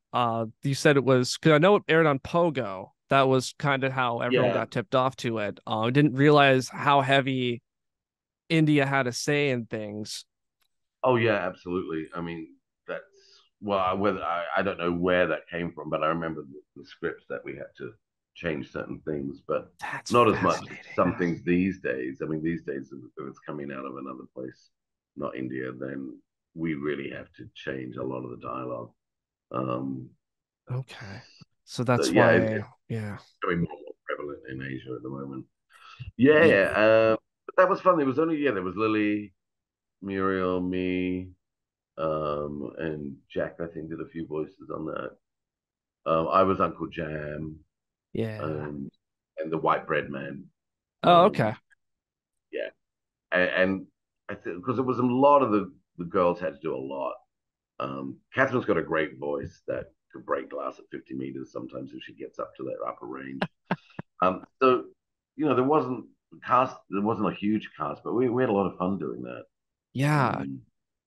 You said it was because I know it aired on Pogo. That was kind of how everyone Yeah. got tipped off to it. I didn't realize how heavy India had a say in things. Oh yeah, absolutely. I mean, that's whether I don't know where that came from, but I remember the scripts that we had to change certain things, but That's not as much as fascinating. some things these days. I mean, these days if it's coming out of another place, not India, then we really have to change a lot of the dialogue. Um, Okay. So so that's yeah, why, yeah. it's becoming more and more prevalent in Asia at the moment. Yeah, Yeah. yeah. But that was fun. There was only there was Lily, Muriel, me, and Jack. I think did a few voices on that. I was Uncle Jam, Yeah. um, and the White Bread Man. Oh, okay. Um, yeah, and I think because it was a lot of the girls had to do a lot. Catherine's got a great voice that could break glass at 50 meters sometimes if she gets up to that upper range. So there wasn't a huge cast, but we had a lot of fun doing that. Yeah, Um,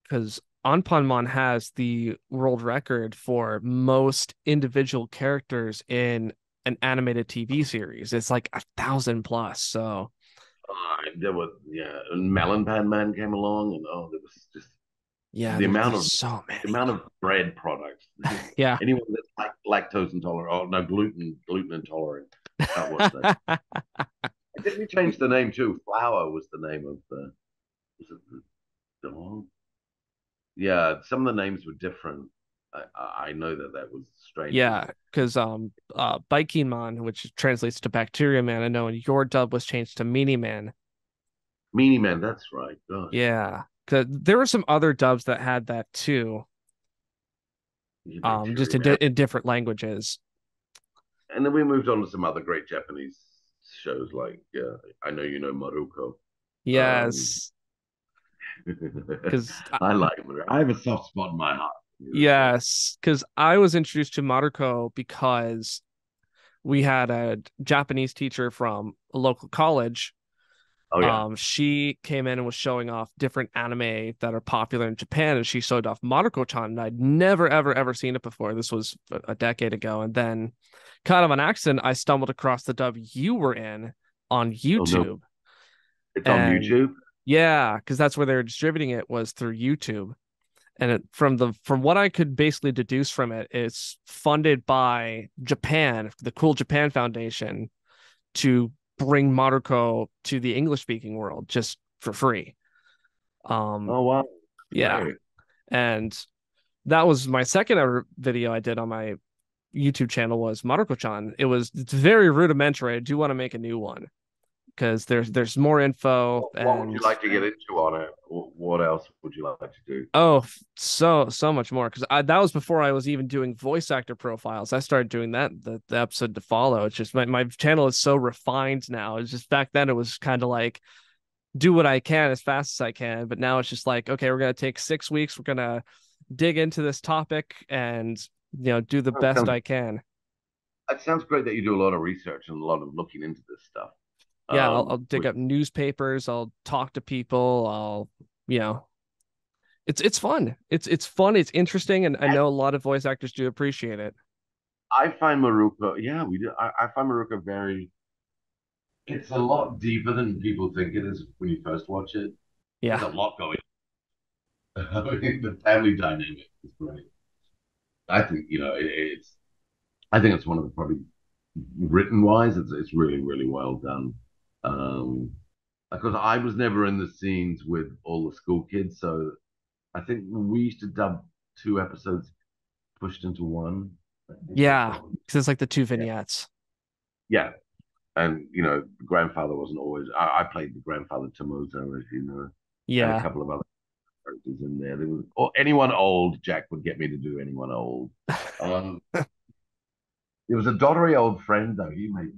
because Anpanman has the world record for most individual characters in an animated TV series. It's like 1,000 plus. So there was and Melon Pan Man came along, and oh, there was just yeah, the there's amount of so the many. amount of bread products. Yeah. Anyone that's like lactose intolerant, or no gluten intolerant, can't watch that. Didn't we change the name too? Flour was the name of the was it the dog? Yeah, some of the names were different. I know that was strange because Yeah, because Bikemon, which translates to Bacteria Man, I know, and your dub was changed to Meanie Man. Meanie Man, that's right. Gosh, Yeah. 'Cause there were some other dubs that had that too, Yeah, they just do. in different languages. And then we moved on to some other great Japanese shows like I know you know Maruko. Um, Yes, because I like Maruko. I have a soft spot in my heart for Maruko. yes, because I was introduced to Maruko because we had a Japanese teacher from a local college. Oh yeah. She came in and was showing off different anime that are popular in Japan, and she showed off Maruko-chan, and I'd never, ever, ever seen it before. This was a decade ago, and then, kind of an accident, I stumbled across the dub you were in on Oh no, YouTube, it's on and YouTube. yeah, because that's where they were distributing it was through YouTube, and from what I could basically deduce from it, it's funded by Japan, the Cool Japan Foundation, to bring Maruko to the English speaking world just for free. Um, Oh wow, yeah. great. And that was my second ever video I did on my YouTube channel was Maruko-chan. It's very rudimentary. I do want to make a new one because there's more info What would you and like to get into on it? What else would you like to do? oh so much more because that was before I was even doing voice actor profiles. I started doing that the episode to follow. It's just my channel is so refined now. It's just back then it was kind of like do what I can as fast as I can. But now it's just like, okay, we're gonna take 6 weeks. We're gonna dig into this topic and do the Oh, it best sounds I can. it sounds great that you do a lot of research and a lot of looking into this stuff. Yeah, I'll dig Which up newspapers. I'll talk to people. I'll you know, it's fun. It's fun. It's interesting, and I know a lot of voice actors do appreciate it. I find Maruka, yeah, we do. I find Maruka very. It's a lot deeper than people think it is when you first watch it. There's Yeah, a lot going on. I mean, the family dynamic is great. I think it's. I think it's one of the probably written wise, it's really really well done. Um, because I was never in the scenes with all the school kids, so I think we used to dub 2 episodes pushed into one. I think that's yeah, what. because it's like the two Yeah, vignettes. yeah, and the grandfather wasn't always. I played the grandfather Tomozo, as you know, and a Yeah, couple of other characters in there. There was or anyone old. Jack would get me to do anyone old. Um, there was a doddery old friend though. He made.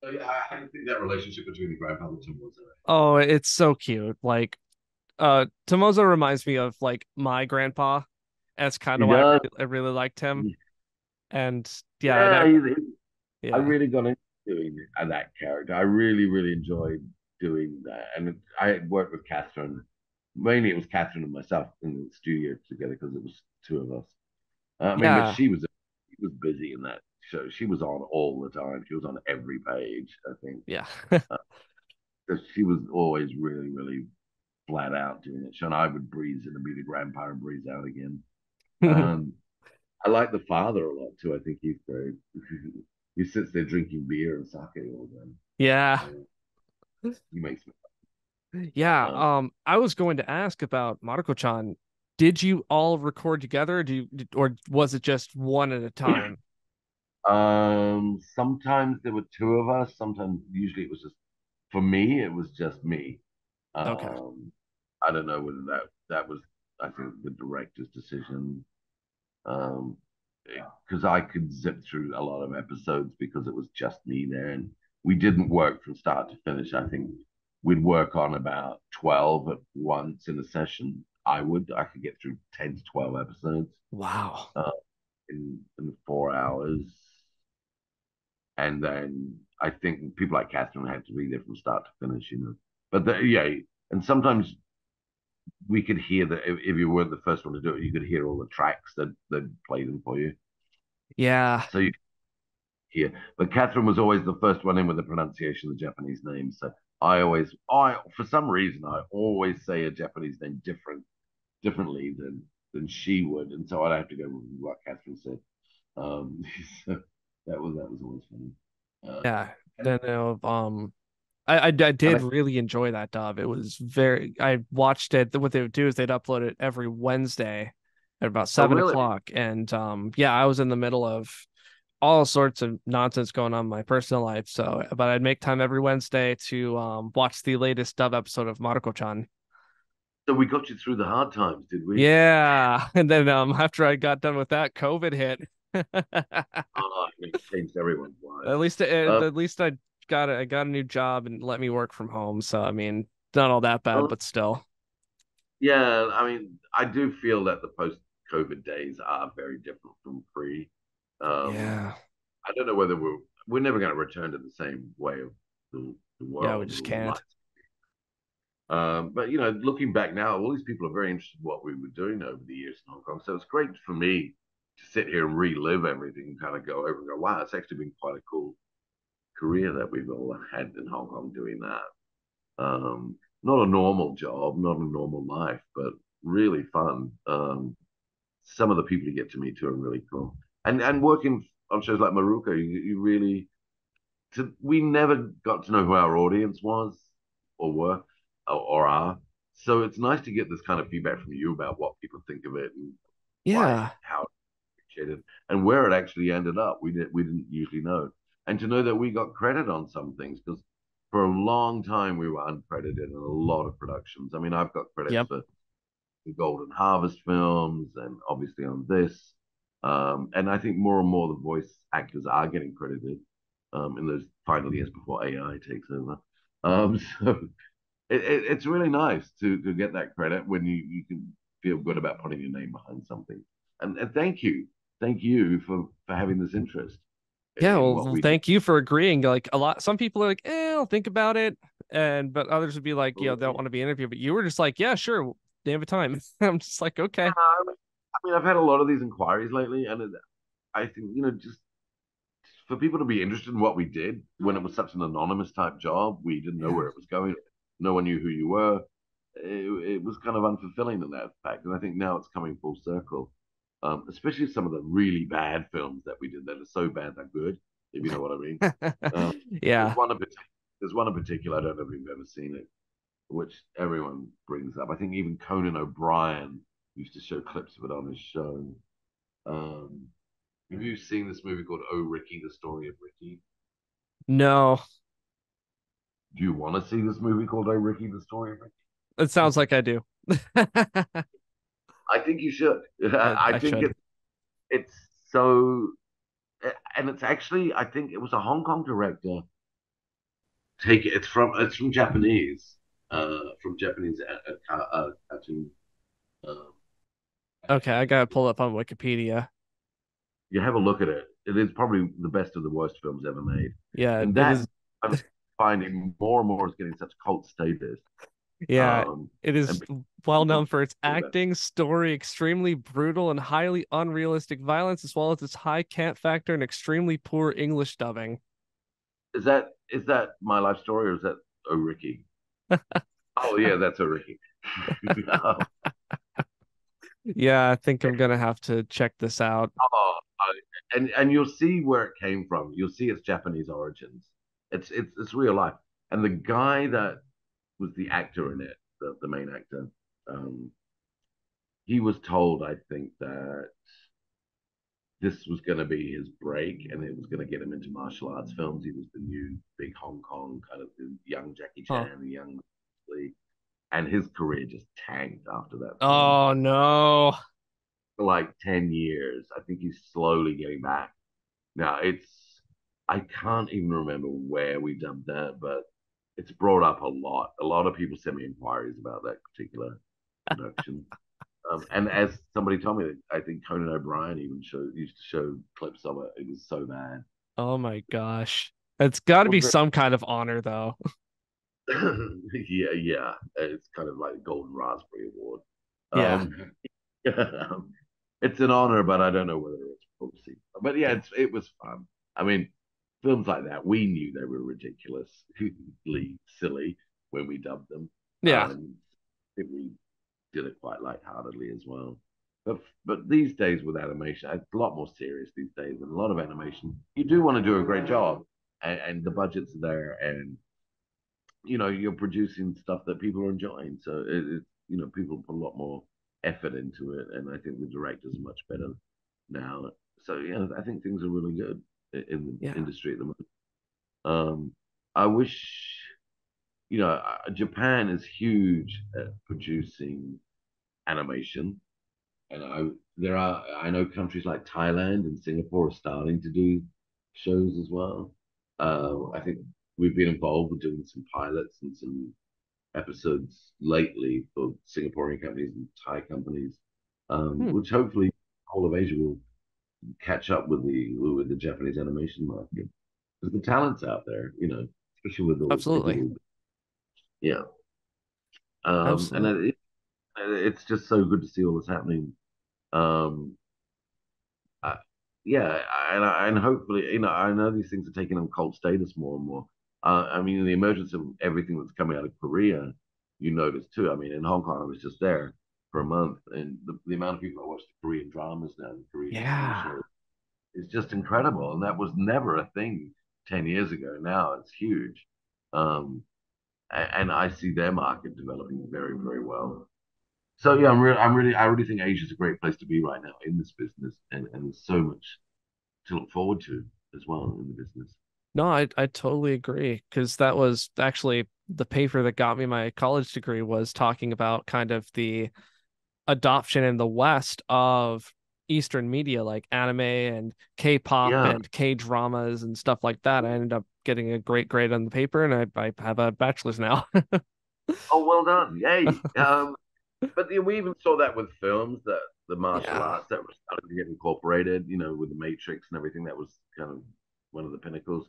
So yeah, I think that relationship between the grandfather and Tomozo. oh, it's so cute. Like, Tomozo reminds me of like my grandpa. That's kind He of why does. I really liked him. And yeah, Yeah, I yeah, really got into doing that character. I really, really enjoyed doing that. And I worked with Catherine. Mainly, it was Catherine and myself in the studio together because it was two of us. I mean, but yeah, she was busy in that show. She was on all the time. She was on every page, I think. yeah. Uh, 'Cause she was always really, really flat out doing it. So and I would breeze in and be the grandpa and breeze out again. Um, I like the father a lot too. I think he's great. He sits there drinking beer and sake all day. Yeah. He makes me. Yeah. Um, I was going to ask about Maruko-chan. Did you all record together? Or was it just one at a time? sometimes there were two of us. Sometimes, usually, it was just for me. It was just me. Okay. Um, I don't know whether that was. I think the director's decision. Um, because I could zip through a lot of episodes because it was just me there, and we didn't work from start to finish. I think we'd work on about 12 at once in a session. I could get through 10 to 12 episodes Wow. uh, in 4 hours, and then I think people like Catherine had to be there from start to finish. But yeah, and sometimes we could hear that if you weren't the first one to do it, you could hear all the tracks that play them for you. Yeah. So you here. But Catherine was always the first one in with the pronunciation of the Japanese name. So for some reason, I always say a Japanese name differently than she would, and so I'd have to go with what Catherine said. Um, so that was always funny. Yeah. And, No, I and did I, really enjoy that dub. It was very, I watched it. What they would do is they'd upload it every Wednesday at about oh seven really? o'clock. And yeah, I was in the middle of all sorts of nonsense going on in my personal life. So, but I'd make time every Wednesday to watch the latest dub episode of Maruko-chan. So we got you through the hard times, did we? Yeah, and then after I got done with that, COVID hit. Oh, I mean, it changed everyone's lives. At least I got a new job and let me work from home. So I mean, not all that bad, Uh, but still. yeah, I mean, I do feel that the post-COVID days are very different from pre. Um, Yeah, I don't know whether we're never going to return to the same way of the yeah, we world just or life. can't. But looking back now, all these people are very interested in what we were doing over the years in Hong Kong. So it's great for me to sit here and relive everything and kind of go over and go, wow, it's actually been quite a cool career that we've all had in Hong Kong doing that. Not a normal job, not a normal life, but really fun. Some of the people you get to meet too are really cool. And working on shows like Maruko, you really we never got to know who our audience was or were or are. So it's nice to get this kind of feedback from you about what people think of it and why, Yeah. how appreciated, and where it actually ended up. We didn't usually know, and to know that we got credit on some things because for a long time we were uncredited in a lot of productions. I mean, I've got credits Yep. for the Golden Harvest films and obviously on this. And I think more and more the voice actors are getting credited in those final years before AI takes over. So it's really nice to get that credit when you can feel good about putting your name behind something. And thank you for having this interest Yeah, in well, what we do. thank you for agreeing. Like a lot, some people are like, I'll think about it," and but others would be like, "Yeah, they don't want to be interviewed." But you were just like, "Yeah, sure, they have a time." I'm just like, "Okay, I mean, I've had a lot of these inquiries lately, and I think just for people to be interested in what we did when it was such an anonymous type job, we didn't know yeah, where it was going. No one knew who you were. It was kind of unfulfilling in that fact. And I think now it's coming full circle, especially some of the really bad films that we did that are so bad they're good, if you know what I mean. Um, there's yeah." one in particular, there's one in particular, I don't know if you've ever seen it, which everyone brings up. I think even Conan O'Brien used to show clips of it on his show. Um, have you seen this movie called Oh Ricky, the story of Ricky? No, Do you want to see this movie called Oh Ricky, the story of Ricky? it sounds like I do. I think you should. I I think should. it's so, and it's actually I think it was a Hong Kong director. Take it. It's from Japanese, from Japanese cartoon. Uh, Okay, I animation. gotta pull up on Wikipedia. You have a look at it. It is probably the best of the worst films ever made, Yeah, and it that is. I'm finding more and more is getting such cult status. Yeah, Um, it and is well known for its people about acting, story, extremely brutal and highly unrealistic violence, as well as its high can't factor and extremely poor English dubbing. is that my life story or is that Oh Ricky? Oh yeah, that's Oh Ricky. Yeah, I think I'm gonna have to check this out. Oh, and you'll see where it came from. You'll see its Japanese origins. It's real life. And the guy that was the actor in it, the main actor, um, he was told, I think, that this was going to be his break, and it was going to get him into martial arts films. He was the new big Hong Kong kind of the young Jackie Huh. Chan, the young Lee, and his career just tanked after that film Oh no. for like 10 years. I think he's slowly getting back. Now I can't even remember where we dubbed that, but it's brought up a lot. A lot of people send me inquiries about that particular production. And as somebody told me, I think Conan O'Brien even used to show clips of it. It was so bad. Oh my gosh. It's got to It was be very, some kind of honor though. yeah, yeah. It's kind of like a Golden Raspberry Award. Yeah. Um, it's an honor, but I don't know whether it's policy. But yeah, Yeah. it was fun. I mean, films like that, we knew they were ridiculously silly when we dubbed them. Yeah. I think we did it quite lightheartedly as well. But these days with animation, it's a lot more serious these days, and a lot of animation. You do want to do a great job, and the budget's there, and you're producing stuff that people are enjoying. So people put a lot more effort into it, and I think the directors are much better now. So yeah, I think things are really good. in the Yeah. industry at the moment. I wish, Japan is huge at producing animation, and I know countries like Thailand and Singapore are starting to do shows as well. I think we've been involved with doing some pilots and some episodes lately for Singaporean companies and Thai companies, Hmm. which hopefully all of Asia will catch up with the Japanese animation market. Because the talent's out there, especially with all the Absolutely. digital, yeah. And Absolutely. it's just so good to see all this happening. Um, uh, yeah, and hopefully, I know these things are taking on cult status more and more. I mean, the emergence of everything that's coming out of Korea, you notice too. I mean, in Hong Kong, I was just there for a month, and the amount of people that watch the Korean dramas now, the Korean TV Yeah. shows, is just incredible. And that was never a thing 10 years ago. Now it's huge. Um, and I see their market developing very, very well. So yeah, I really think Asia is a great place to be right now in this business, and there's so much to look forward to as well in the business. No, I totally agree because that was actually the paper that got me my college degree was talking about kind of the adoption in the West of Eastern media like anime and K-pop Yeah. and K-dramas and stuff like that. I ended up getting a great grade on the paper and I have a bachelor's now. Oh, well done. Yay. But we even saw that with films that the martial Yeah. arts that were starting to get incorporated, with the Matrix and everything. That was kind of one of the pinnacles.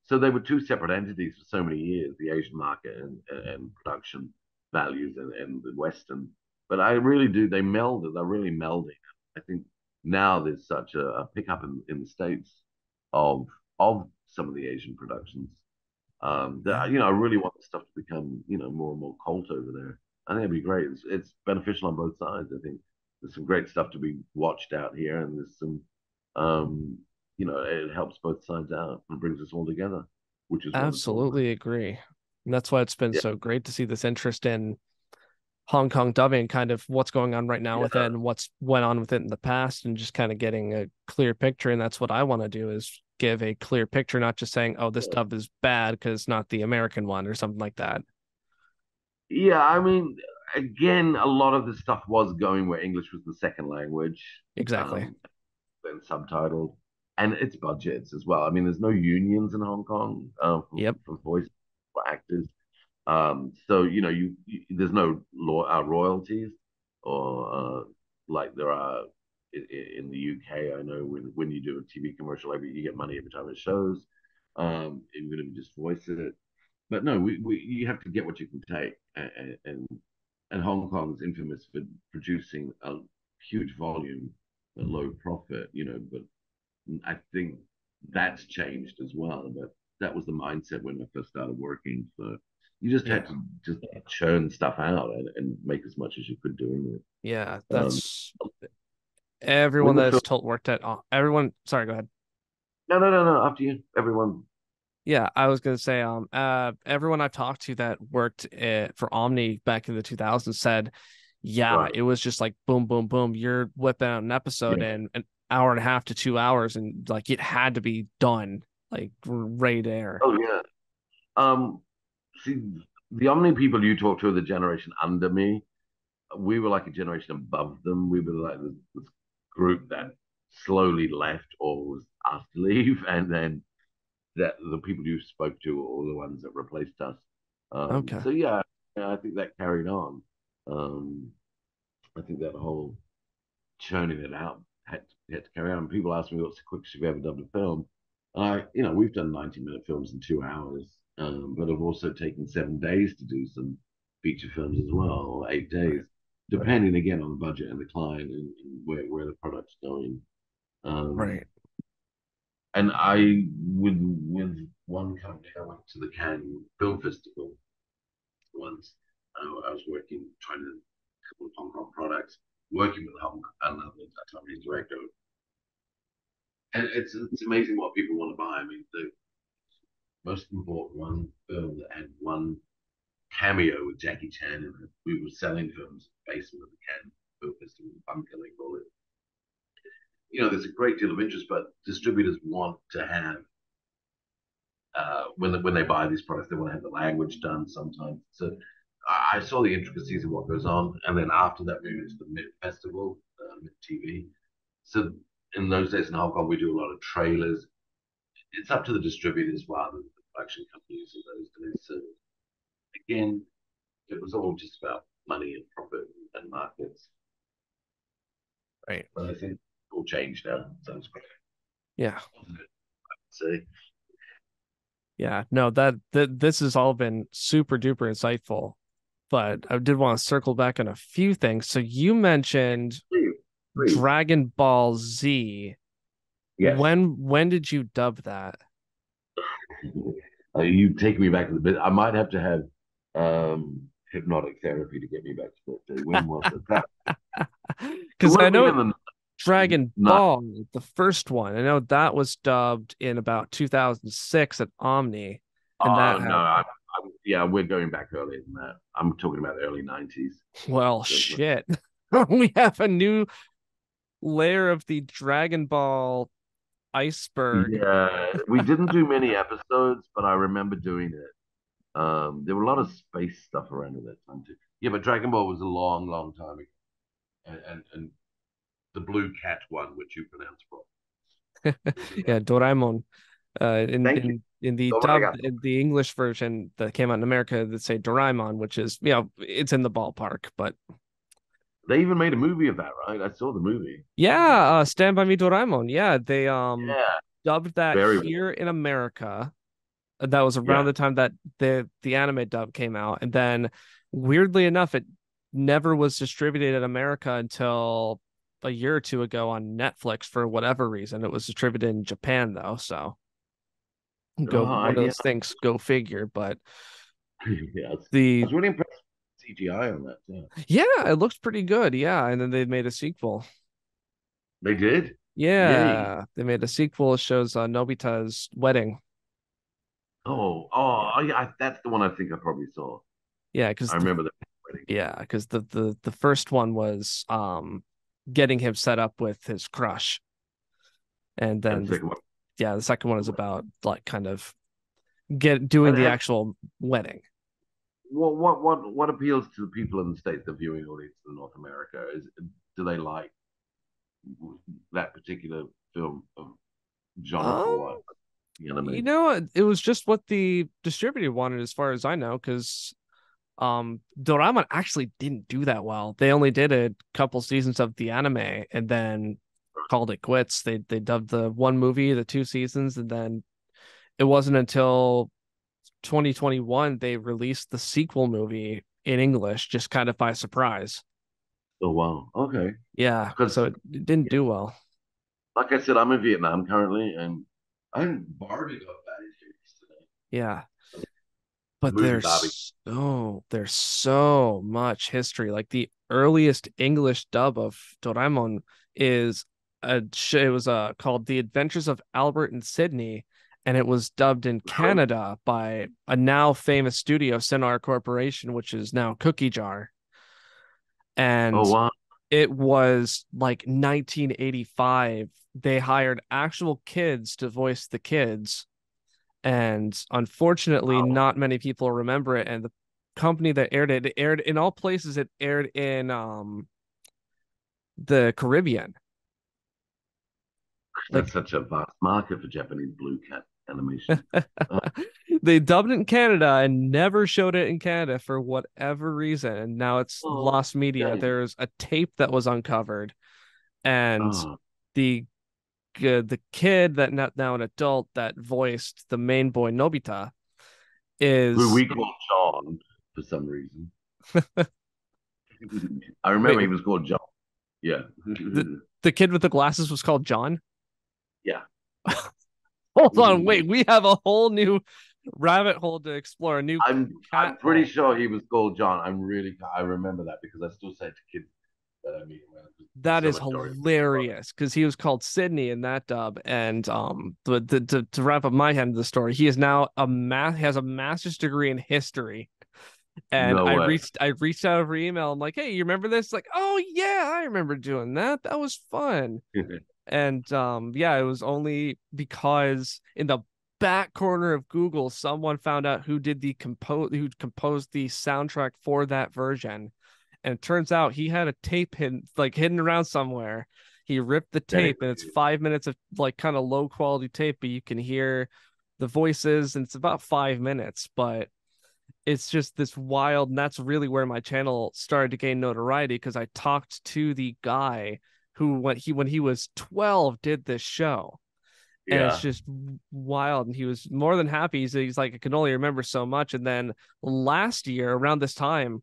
So they were two separate entities for so many years, the Asian market and production values and the Western. But I really do, they melded, they're really melding. I think now there's such a pickup in the States of of some of the Asian productions. Yeah. I really want the stuff to become, more and more cult over there. I think it'd be great. It's beneficial on both sides. I think there's some great stuff to be watched out here, and there's some, um, it helps both sides out and brings us all together, which is what it's all about. Absolutely agree. And that's why it's been Yeah, so great to see this interest in Hong Kong dubbing, kind of what's going on right now with it yeah, and what's went on with it in the past, and just kind of getting a clear picture. And that's what I want to do is give a clear picture, not just saying, "Oh, this dub is bad because it's not the American one" or something like that. yeah. I mean, again, a lot of the stuff was going where English was the second language, Exactly. um, then subtitled, and its budgets as well. I mean, there's no unions in Hong Kong Yep. for voice for actors. So there's no royalties or like there are in the UK. I know when you do a TV commercial, you get money every time it shows, even if you just voice it. But no, we you have to get what you can take, and Hong Kong is infamous for producing a huge volume at low profit. But I think that's changed as well. But that was the mindset when I first started working. So you just Yeah. had to just churn stuff out and make as much as you could doing Yeah. it. That's When everyone the film, that's told worked at everyone. Sorry, go ahead. no, after you, everyone, Yeah, I was gonna say, everyone I've talked to that worked for Omni back in the 2000s said, yeah, right? it was just like boom, boom, boom. You're whipping out an episode Yeah. in an hour and a half to 2 hours, and like it had to be done, like right there. Oh yeah. Um, See, the Omni people you talk to are the generation under me. We were like a generation above them. We were like this group that slowly left or was asked to leave, and then that the people you spoke to are the ones that replaced us. Okay, So yeah, I think that carried on. Um, I think that whole churning it out had to carry on. People ask me what's the quickest you've ever done a film. We've done 90-minute films in 2 hours, but I've also taken 7 days to do some feature films as well, or 8 days, right, depending again on the budget and the client and where the product's going. Um, right, and I with one company, I went to the Cannes Film Festival once. I was working, trying to couple of Hong Kong products, working with Hong Kong, another Chinese director, and it's amazing what people want to buy. I mean, most of them bought one film that had one cameo with Jackie Chan in it. We were selling films in the basement of the Cannes Film Festival, bunker they call it, there's a great deal of interest, but distributors want to have when they buy these products, they want to have the language done sometimes. So I saw the intricacies of what goes on, and then after that, moved into the Mid Festival, Mid TV. So in those days in Hong Kong, we do a lot of trailers. It's up to the distributors rather than the production companies in those days. So again, it was all just about money and profit and markets. Right. But I think it's all changed now. So it's great. Yeah. So Yeah. No, that this has all been super duper insightful, but I did want to circle back on a few things. So you mentioned please, please. Dragon Ball Z. Yes. When did you dub that? You take me back to the bit. I might have to have hypnotic therapy to get me back to that day. When was it? That it Because would I have been know in the Dragon not. Ball, the first one, I know that was dubbed in about 2006 at Omni, and Oh that no, had, yeah, we're going back earlier than that. I'm talking about the early '90s. well, So, shit. We have a new layer of the Dragon Ball iceberg. yeah, we didn't do many episodes, but I remember doing it. There were a lot of space stuff around at that time too. Yeah, but Dragon Ball was a long, long time ago, and the Blue Cat one, which you pronounced wrong, was a Yeah, Doraemon. thank you. In the dub Obrigado. in the English version that came out in America, that say Doraemon, which is, it's in the ballpark. But They even made a movie of that, right? I saw the movie. yeah, Stand by Me Doraemon. Yeah, they Yeah, dubbed that very well. here in America. That was around Yeah. the time that the anime dub came out, and then weirdly enough, it never was distributed in America until a year or two ago on Netflix for whatever reason. It was distributed in Japan though, so go Oh, one of yeah. those things, go figure. But Yes. I the was really impressed with CGI on that. Yeah. yeah, it looks pretty good. Yeah, and then they made a sequel. They did. Yay. Yeah, they made a sequel. It shows Nobita's wedding. Yeah, Yeah. That's the one I think I probably saw. yeah, I because remember the wedding. the first one was getting him set up with his crush, and And then the second one. yeah, the second one is about like kind of get doing And, the and actual wedding. what appeals to the people in the States, the viewing audience in North America? Do they like that particular film of genre Um, or what? You know what I mean? it was just what the distributor wanted, as far as I know, because Doraemon actually didn't do that well. They only did a couple seasons of the anime and then called it quits. They dubbed the one movie, the two seasons, and then it wasn't until 2021 they released the sequel movie in English, just kind of by surprise. Oh wow. Okay. Yeah, so Because it didn't do well. like I said, I'm in Vietnam currently, and I'm Barbie got bad today. Yeah, The but movie Barbie. there's so much history. Like the earliest English dub of Doraemon is it was called The Adventures of Albert and Sydney, and it was dubbed in Really? Canada by a now famous studio, Cinar Corporation, which is now Cookie Jar. Oh And wow. it was like 1985. They hired actual kids to voice the kids, and unfortunately Wow. not many people remember it. And the company that aired it, it aired in all places. It aired in the Caribbean. Like That's such a vast market for Japanese blue cat animation. Uh, they dubbed it in Canada and never showed it in Canada for whatever reason, and now it's oh, lost media. shame. There's a tape that was uncovered, and Oh, the the kid that now an adult that voiced the main boy Nobita who is we call John for some reason. I wait, remember he was called John. Yeah. the the kid with the glasses was called John. Yeah. Hold on, wait, we have a whole new rabbit hole to explore, a new I'm cat pretty hole. sure he was called John. I remember that because I still say to kids that I meet around. There's That so is much story. hilarious because he was called Sydney in that dub, and to wrap up my end of the story, he is now has a master's degree in history. And No way. I reached out over email. I'm like, hey, you remember this? Like, oh yeah, I remember doing that. That was fun. And yeah, it was only because in the back corner of Google, someone found out who composed the soundtrack for that version. And it turns out he had a tape hidden around somewhere. He ripped the tape, and it's 5 minutes of like kind of low quality tape, but you can hear the voices, and it's about 5 minutes, but it's just this wild, and that's really where my channel started to gain notoriety because I talked to the guy who when he was 12 did this show, and it's Yeah. just wild, and he was more than happy. He's like, I can only remember so much. And then last year around this time,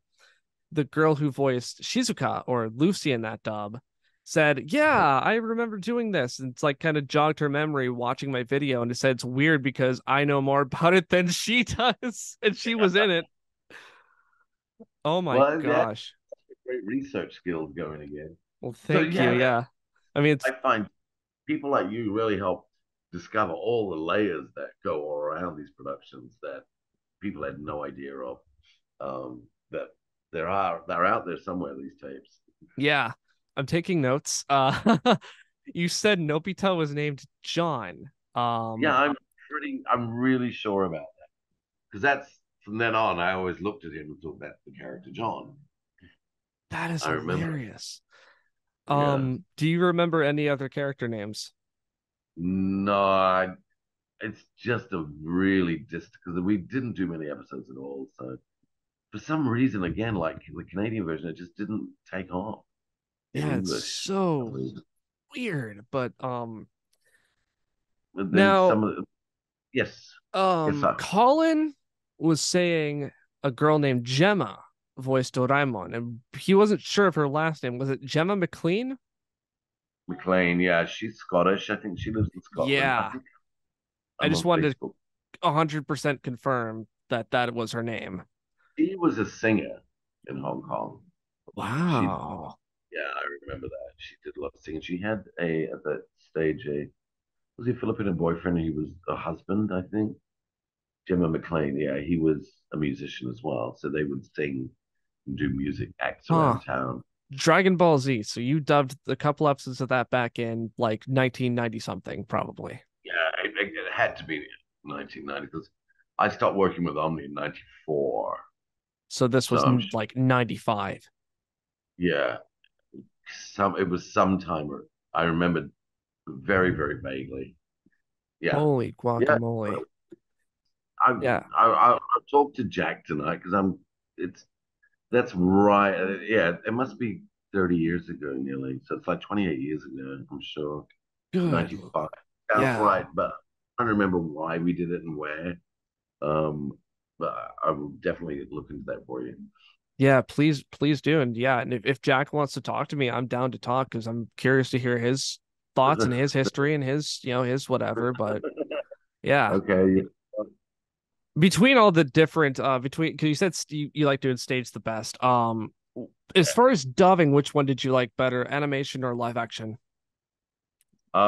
the girl who voiced Shizuka or Lucy in that dub said, yeah, I remember doing this. And it's like kind of jogged her memory watching my video. And it said it's weird because I know more about it than she does. And she was in it. Oh my Well, yeah, gosh. great research skills going again. Well, So thank you. yeah, Yeah. I mean, it's, I find people like you really help discover all the layers that go around these productions that people had no idea of. That they're out there somewhere. These tapes. yeah, I'm taking notes. You said Nobita was named John. Yeah, I'm really sure about that because that's from then on. I always looked at him and thought that's the character John. That is I remember. hilarious. Yeah. Do you remember any other character names? No, it's just a really distant because we didn't do many episodes at all. So for some reason, again, like the Canadian version, it just didn't take off in Yeah, it's English. so weird. But And then now some of the, yes, yes, sir. Colin was saying a girl named Gemma voiced Doraemon, and he wasn't sure of her last name. Was it Gemma McLean? McLean, yeah, she's Scottish. I think she lives in Scotland. I Yeah. think I I'm just on wanted Facebook. to 100% confirm that that was her name. She was a singer in Hong Kong. She, Wow. yeah, I remember that. She did a lot of singing. She had a at that stage a was he a Filipino boyfriend? He was a husband, I think. Gemma McLean, yeah, he was a musician as well. So they would sing and do music acts Huh. around town. Dragon Ball Z. So you dubbed a couple episodes of that back in like 1990 something, probably. Yeah, it had to be 1990 because I stopped working with Omni in '94. So this So was I'm like 95. yeah, it was sometime. I remember very vaguely. Yeah, Holy yeah. guacamole. I Yeah. I'll talk to Jack tonight because I'm. It's that's right. Yeah, it must be 30 years ago nearly. So it's like 28 years ago. I'm sure. Good. 95 sounds Yeah. right, but I don't remember why we did it and where. Um, but I will definitely look into that for you. Yeah, please do. And yeah, and if Jack wants to talk to me, I'm down to talk because I'm curious to hear his thoughts and his history and his, his whatever. But yeah, Okay. between all the different between because you said you like doing stage the best. As far as dubbing, which one did you like better, animation or live action? They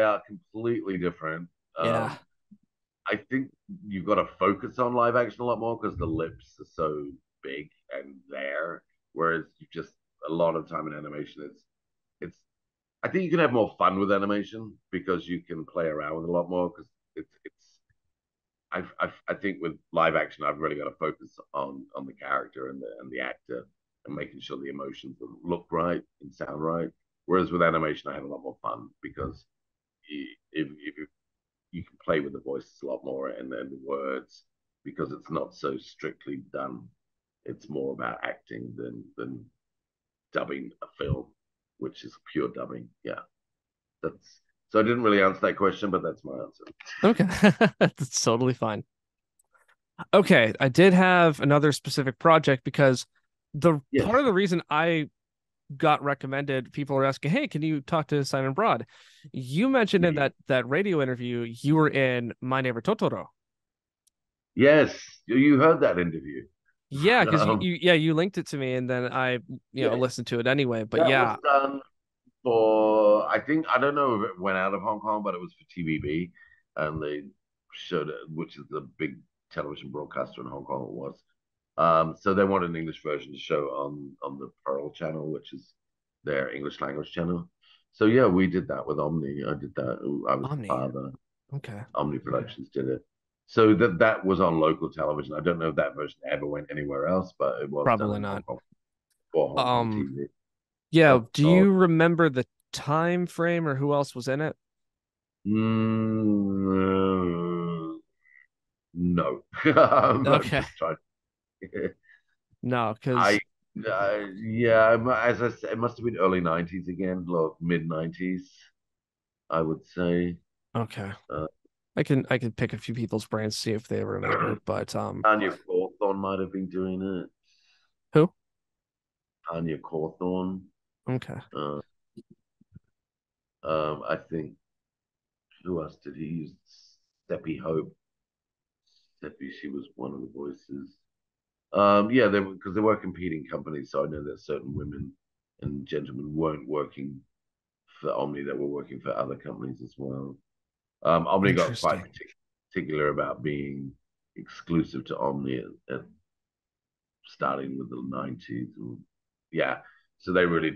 are completely different. Yeah. I think you've got to focus on live action a lot more because the lips are so big and there, whereas you just a lot of time in animation, it's. I think you can have more fun with animation because you can play around with a lot more because it's I think with live action, I've really got to focus on the character and the actor and making sure the emotions look right and sound right. Whereas with animation, I have a lot more fun because if you can play with the voices a lot more and then the words because it's not so strictly done. It's more about acting than dubbing a film, which is pure dubbing. Yeah, that's so I didn't really answer that question, but that's my answer. Okay. That's totally fine. Okay, I did have another specific project because the Yes. part of the reason I got recommended, people were asking, "Hey, can you talk to Simon Broad?" You mentioned in that radio interview you were in My Neighbor Totoro. Yes, you heard that interview. Yeah, because Um, you linked it to me and then I yeah, listened to it anyway. But that was yeah, done for, I think, I don't know if it went out of Hong Kong, but it was for TVB. And they showed it, which is the big television broadcaster in Hong Kong, it was. So they wanted an English version to show on the Pearl channel, which is their English language channel. So yeah, we did that with Omni. I did that. I was the Omni. father. Okay. Omni Productions did it. So that was on local television. I don't know if that version ever went anywhere else, but it was done Probably in Hong not. Kong for Hong Kong Um, TV. yeah, Oh do God. you remember the time frame or who else was in it? No. I'm Okay. just trying. No, I because yeah, as I said, it must have been early '90s again, or mid '90s, I would say. okay. Uh, I can pick a few people's brains to see if they remember, but Tanya Cawthorn might have been doing it. who? Tanya Cawthorn. Okay. Uh, I think who else did he use? Steppy Hope. Steppy, she was one of the voices. Yeah, they were because they were competing companies, so I know that certain women and gentlemen weren't working for Omni; they were working for other companies as well. Omni got quite Interesting. particular about being exclusive to Omni at starting with the '90s. Yeah, so they really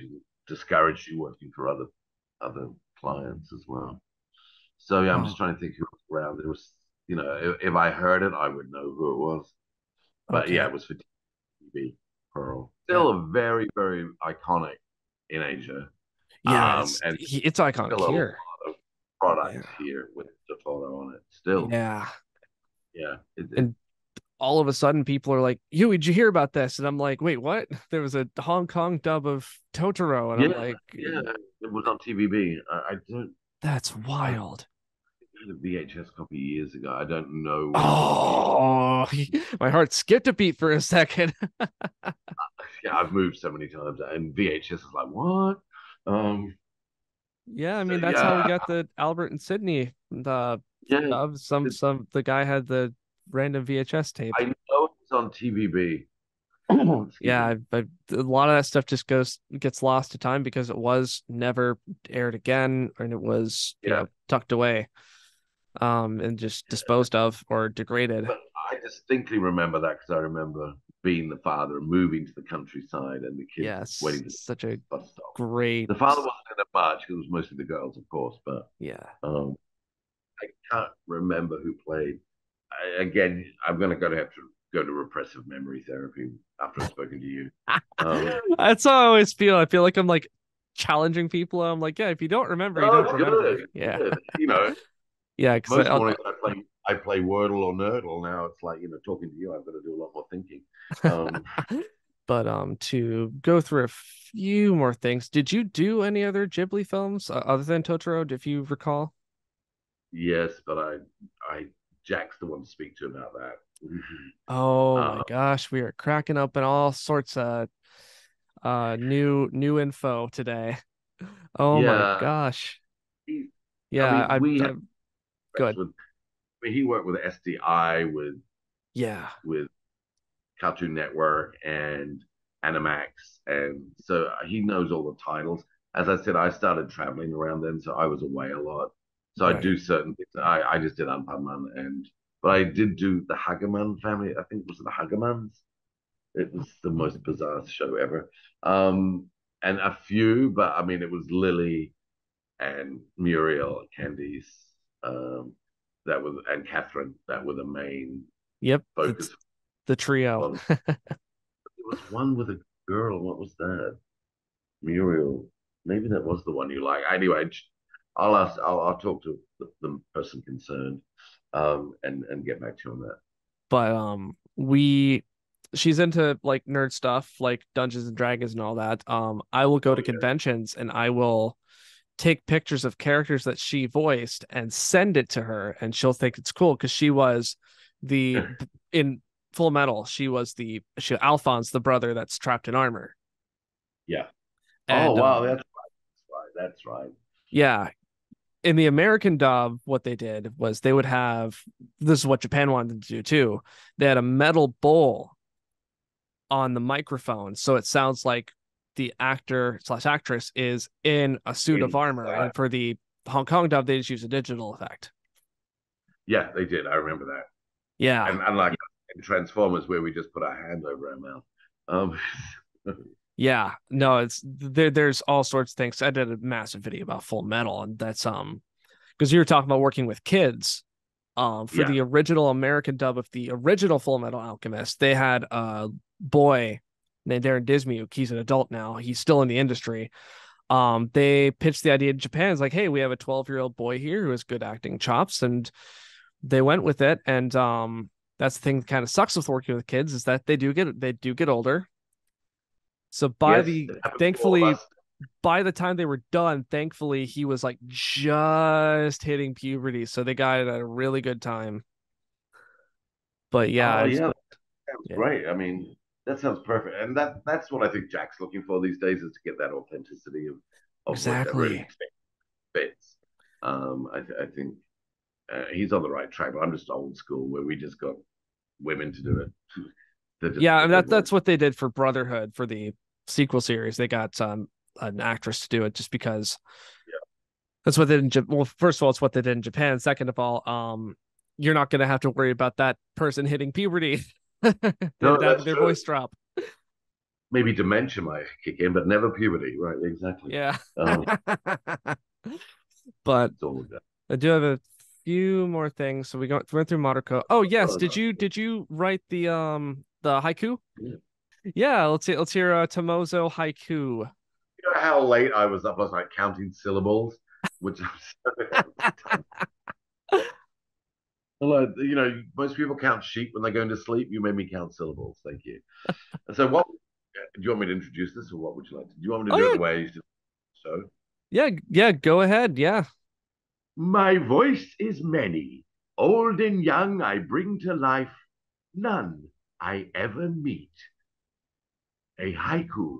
discouraged you working for other clients as well. So yeah, I'm just Oh, trying to think who was around. It was, if I heard it, I would know who it was. But yeah, okay. it was for TV Pearl. Yeah. Still a very, very iconic in Asia. Yeah, it's And it's iconic still a lot here. of product Yeah. here with the photo on it. Still, Yeah. yeah. And all of a sudden people are like, Huey, did you hear about this? And I'm like, wait, what? There was a Hong Kong dub of Totoro. And I'm Yeah, like, yeah. It was on TVB. I don't. that's I wild. had a VHS copy years ago. I don't know when it was released. Oh, my heart skipped a beat for a second. Yeah, I've moved so many times, and VHS is like what? Um. Yeah, I So mean that's how we yeah, got the Albert and Sydney the yeah. of some the guy had the random VHS tape. I know it was on TVB. Excuse me. Yeah, a lot of that stuff just gets lost to time because it was never aired again and it was, Yeah. tucked away and just disposed of or degraded. But I distinctly remember that because I remember being the father and moving to the countryside and the kids Yes, waiting for the such a bus stop. great, The father wasn't in it much because it was mostly the girls, of course, but yeah. um, I can't remember who played. Again, I'm going to have to go to repressive memory therapy after I've spoken to you. Um, That's how I always feel. I feel like I'm like challenging people. I'm like, yeah, if you don't remember, you don't oh, remember. good, Yeah. good. Yeah, because Most mornings I play Wordle or Nerdle. Now it's like talking to you, I've got to do a lot more thinking. Um, but to go through a few more things, did you do any other Ghibli films other than Totoro, if you recall? yes, but I Jack's the one to speak to about that. Oh uh, my gosh, we are cracking up in all sorts of new info today. Oh my yeah, gosh. he, I Yeah, mean, we have I'm reps good. with. I mean, he worked with SDI Yeah. with Cartoon Network and Animax, and so he knows all the titles. As I said, I started traveling around then, so I was away a lot. So I Right. do certain things. I just did Anpanman, but I did do the Hagerman family. I think it was the Hagermans. It was the most bizarre show ever. And a few, but I mean, it was Lily and Muriel and Candice, um, and Catherine that were the main Yep, that's focus the trio. on. There was one with a girl. What was that? Muriel. Maybe that was the one you like. Anyway, I'll ask. I'll talk to the person concerned, and get back to you on that. But we she's into like nerd stuff like Dungeons and Dragons and all that. I will go Oh to conventions and I will take pictures of characters that she voiced and send it to her and she'll think it's cool because she was the yeah. in Full Metal, she Alphonse, the brother that's trapped in armor. Yeah. Oh And wow, that's right. That's right. yeah, in the American dub, what they did was they would have this is what Japan wanted to do too. They had a metal bowl on the microphone, so it sounds like the actor slash actress is in a suit of armor. Inside. And for the Hong Kong dub, they just use a digital effect. Yeah, they did. I remember that. Yeah. And unlike in Transformers, where we just put our hand over our mouth. Um, Yeah, no, it's there. There's all sorts of things. I did a massive video about Full Metal, and that's because you were talking about working with kids. For Yeah. the original American dub of the original Full Metal Alchemist, they had a boy named Aaron Dismuke. He's an adult now. He's still in the industry. They pitched the idea to Japan. It's like, hey, we have a 12-year-old boy here who has good acting chops, and they went with it. And that's the thing that kind of sucks with working with kids is that they do get older. So Yes, it happens to all of thankfully us. by the time they were done, thankfully he was like just hitting puberty, so they got it at a really good time. But yeah, Oh it's yeah, sounds yeah, great. I mean, that sounds perfect, and that's what I think Jack's looking for these days is to get that authenticity of whatever exactly. he fits. I think he's on the right track, but I'm just old school where we just got women to do it. They're just Yeah, a and bit more. that's what they did for Brotherhood for the sequel series. They got an actress to do it just because Yeah. that's what they did well, first of all, it's what they did in Japan. Second of all, you're not gonna have to worry about that person hitting puberty No, and having that's their true. voice drop. Maybe dementia might kick in, but never puberty. Right? Exactly. Yeah. Um, But it's all good. I do have a few more things. So went through Maruko. Oh yes, Oh, no. did you write the haiku? Yeah. Yeah, let's hear Tomozo haiku. You know how late I was up last night counting syllables, which I'm so Like, most people count sheep when they're going to sleep. You made me count syllables. Thank you. And so, what do you want me to introduce this, or what would you like to? Do you want me to Oh do it yeah, the way I used to? So, yeah, go ahead. Yeah. my voice is many, old and young. I bring to life none I ever meet. A haiku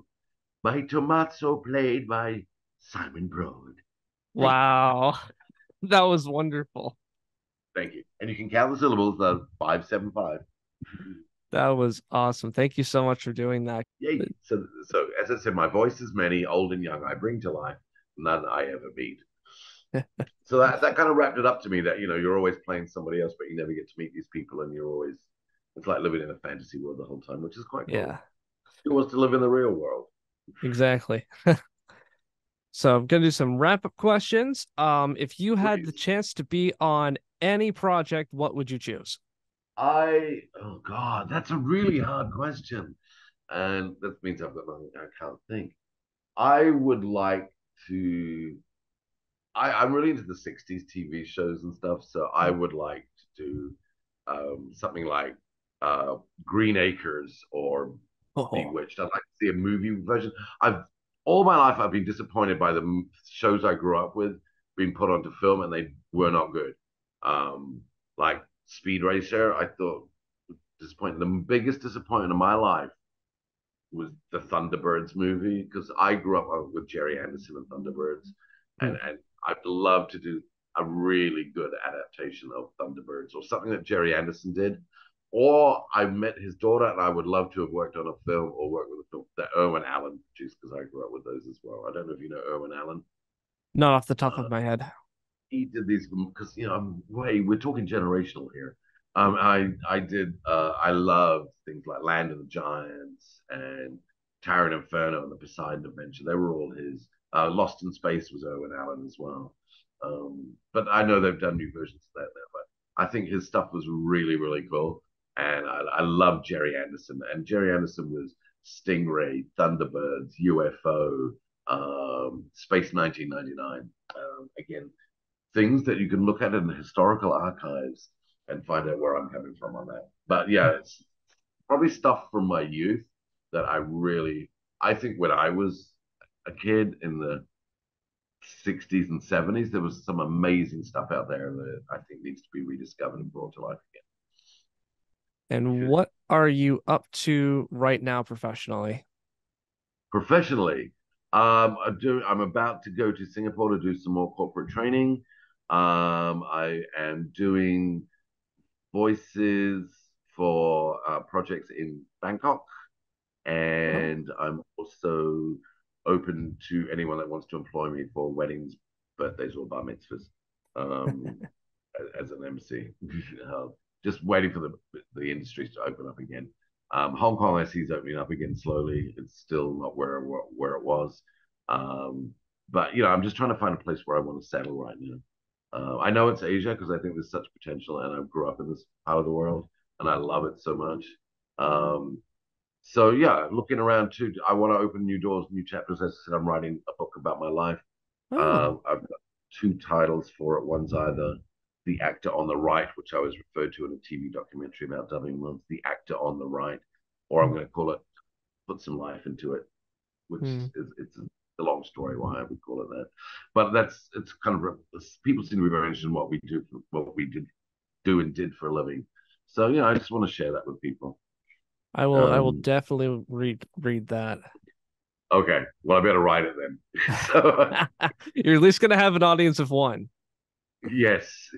by Tomazzo, played by Simon Broad. Thank you. Wow. That was wonderful. Thank you. And you can count the syllables. 575. That was awesome. Thank you so much for doing that. Yay. So as I said, my voice is many, old and young. I bring to life none I ever meet. So that kind of wrapped it up to me that you're always playing somebody else, but you never get to meet these people, and you're always it's like living in a fantasy world the whole time, which is quite cool. Yeah, Who wants to live in the real world? exactly. So I'm gonna do some wrap-up questions. If you had the Please. chance to be on any project, what would you choose? Oh God, that's a really hard question, and that means I've got nothing. I can't think. I would like to. I'm really into the 60s TV shows and stuff, so I would like to do something like uh, Green Acres or Oh, Bewitched. I'd like to see a movie version. I've all my life I've been disappointed by the shows I grew up with being put onto film, and they were not good. Like Speed Racer, I thought disappointing. The biggest disappointment of my life was the Thunderbirds movie because I grew up with Jerry Anderson and Thunderbirds, and I'd love to do a really good adaptation of Thunderbirds or something that Jerry Anderson did. Or I met his daughter, and I would love to have worked on a film or worked with a film that Irwin Allen produced because I grew up with those as well. I don't know if you know Irwin Allen. not off the top of Uh, my head. he did these because we're talking generational here. I love things like Land of the Giants and Tower Inferno and the Poseidon Adventure. They were all his. Lost in Space was Owen Allen as well. But I know they've done new versions of that now. But I think his stuff was really, really cool. And I love Jerry Anderson. And Jerry Anderson was Stingray, Thunderbirds, UFO, Space 1999. Again, things that you can look at in the historical archives and find out where I'm coming from on that. But yeah, it's probably stuff from my youth that I think when I was a kid in the 60s and 70s, there was some amazing stuff out there that I think needs to be rediscovered and brought to life again. It And should. what are you up to right now professionally? Professionally, I'm about to go to Singapore to do some more corporate training. I am doing voices for projects in Bangkok, Oh, and I'm also open to anyone that wants to employ me for weddings, birthdays, or bar mitzvahs um, as an MC. uh, just waiting for the industries to open up again. Hong Kong, I see, is opening up again slowly. It's still not where it was, um, but I'm just trying to find a place where I want to settle right now. I know it's Asia because I think there's such potential, and I grew up in this part of the world, and I love it so much. Um, so yeah, looking around too. I want to open new doors, new chapters. As I said, I'm writing a book about my life. Oh. I've got two titles for it. One's either The Actor on the Right, which I was referred to in a TV documentary about dubbing once, The Actor on the Right, or I'm going to call it Put Some Life Into It, which Hmm. is it's a long story why I would call it that. But it's kind of people seem to be very interested in what we do, what we did for a living. So I just want to share that with people. I will Um, definitely read that. okay, well I better write it then. So You're at least gonna have an audience of one. yes,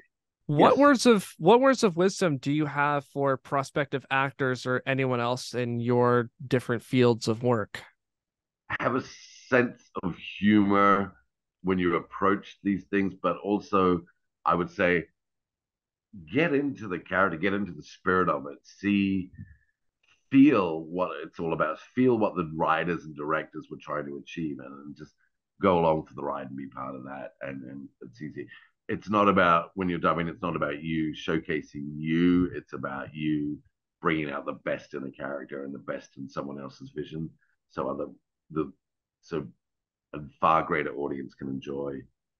What yes, words of what words of wisdom do you have for prospective actors or anyone else in your different fields of work? have a sense of humor when you approach these things, but also I would say get into the character, get into the spirit of it, feel what it's all about, feel what the writers and directors were trying to achieve, and just go along for the ride and be part of that. And it's easy. It's not about when you're dubbing. It's not about you showcasing you. It's about you bringing out the best in a character and the best in someone else's vision, so the so a far greater audience can enjoy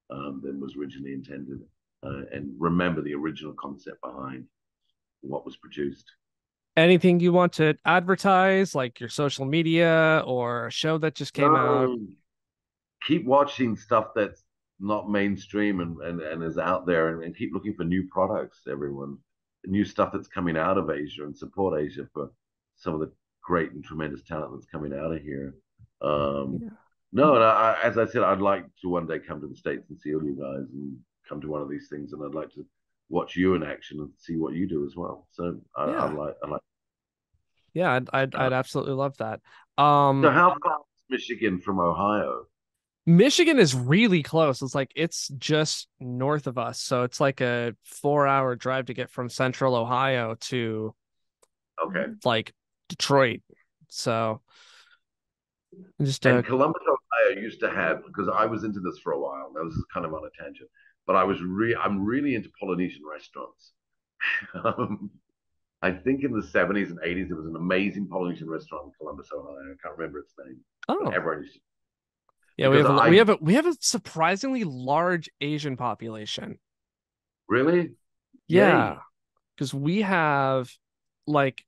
than was originally intended, and remember the original concept behind what was produced. Anything you want to advertise, like your social media or a show that just came out? No, keep watching stuff that's not mainstream and is out there, and keep looking for new products, everyone. New stuff that's coming out of Asia, and support Asia for some of the great and tremendous talent that's coming out of here. Um, Yeah. no, and as I said, I'd like to one day come to the States and see all you guys and come to one of these things, and I'd like to watch you in action and see what you do as well. So Yeah. I like. Yeah, I'd absolutely love that. So Um, how far is Michigan from Ohio? Michigan is really close. It's just north of us. So it's like a 4 hour drive to get from central Ohio to Okay. like Detroit. So just And Columbus, Ohio used to have, because I was into this for a while. That was kind of on a tangent, but I'm really into Polynesian restaurants. um, I think in the 70s and 80s, there was an amazing Polynesian restaurant in Columbus, Ohio. I can't remember its name, but oh, everyone used to, yeah, because we have a surprisingly large Asian population. really, Yeah, yay. because we have like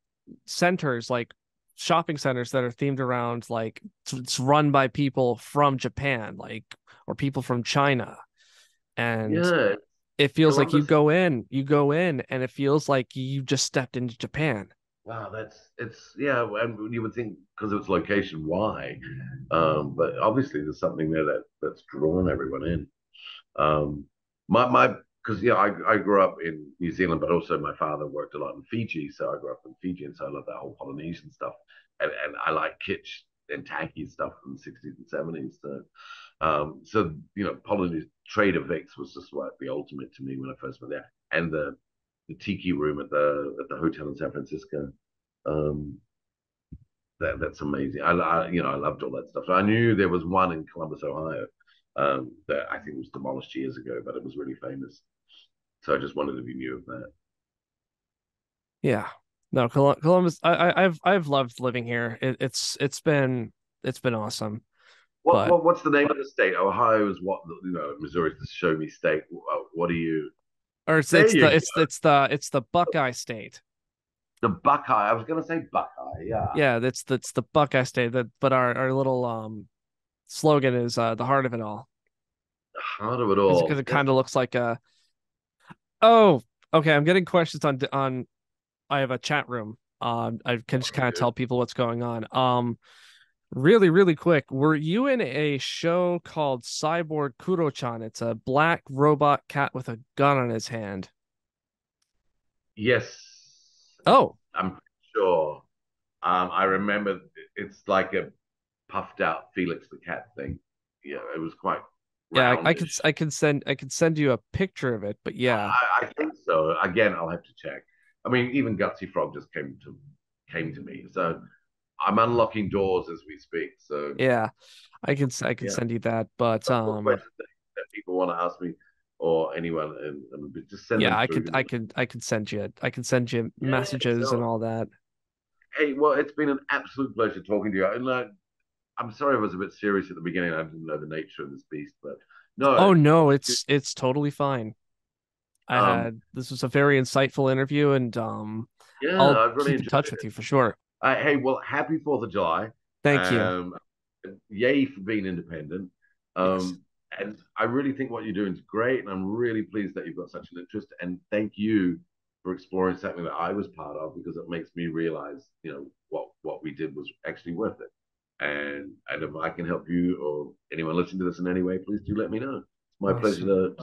centers, like shopping centers that are themed around like it's run by people from Japan, like or people from China. And Yeah, it feels like Columbus. you go in, and it feels like you just stepped into Japan. Wow, yeah, and you would think because of its location, why? But obviously, there's something there that's drawn everyone in. Um, my because I grew up in New Zealand, but also my father worked a lot in Fiji, so I grew up in Fiji, and so I love that whole Polynesian stuff, and I like kitsch and tacky stuff from the 60s and 70s. So Polynesian Trader Vic's was just like the ultimate to me when I first went there, and the tiki room at the hotel in San Francisco. Um, that's amazing. I loved all that stuff. So I knew there was one in Columbus, Ohio, that I think was demolished years ago, but it was really famous. So I just wanted to be new of that. Yeah. No, Columbus. I've loved living here. It's been awesome. But What's the name of the state? Ohio is what Missouri's the show me state. What do you? or There you go. it's the Buckeye State. The Buckeye. I was going to say Buckeye. Yeah. Yeah, that's the Buckeye State. That but our little slogan is the heart of it all. Heart of it Because all. it kind of looks like a oh okay. I'm getting questions on. I have a chat room. I can just kind of tell people what's going on. Really quick, were you in a show called Cyborg Kuro-chan? It's a black robot cat with a gun on his hand. Yes, Oh, I'm sure. I remember it's like a puffed out Felix the Cat thing. Yeah, it was quite yeah, roundish. I could send you a picture of it, but yeah. I think so. Again, I'll have to check. I mean, even Gutsy Frog just came to me. So I'm unlocking doors as we speak. So Yeah, I can yeah, send you that, but got more questions that people want to ask me or anyone, and just send yeah, them I through could to I me. could I could send you Yeah. messages and So all that. hey, well, it's been an absolute pleasure talking to you. And I'm sorry I was a bit serious at the beginning. I didn't know the nature of this beast, but no, Oh no, it's totally fine. um, This was a very insightful interview, and yeah, I'll I've really keep in enjoyed touch it. with you for sure. Hey, well, happy 4th of July. Thank you. Um, Yay for being independent. Yes. And I really think what you're doing is great. And I'm really pleased that you've got such an interest. And thank you for exploring something that I was part of because it makes me realize, what we did was actually worth it. And if I can help you or anyone listening to this in any way, please do let me know. It's my pleasure Awesome.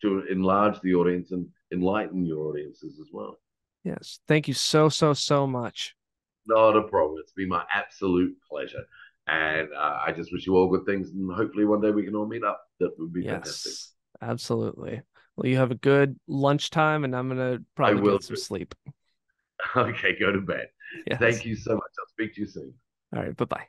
to enlarge the audience and enlighten your audiences as well. Yes. Thank you so, so, so much. Not a problem. It's been my absolute pleasure. And I just wish you all good things. And hopefully one day we can all meet up. That would be fantastic. Yes, absolutely. Well, you have a good lunchtime, and I'm gonna I probably will get some do. sleep. Okay, go to bed. Yes. Thank you so much. I'll speak to you soon. All right. Bye-bye.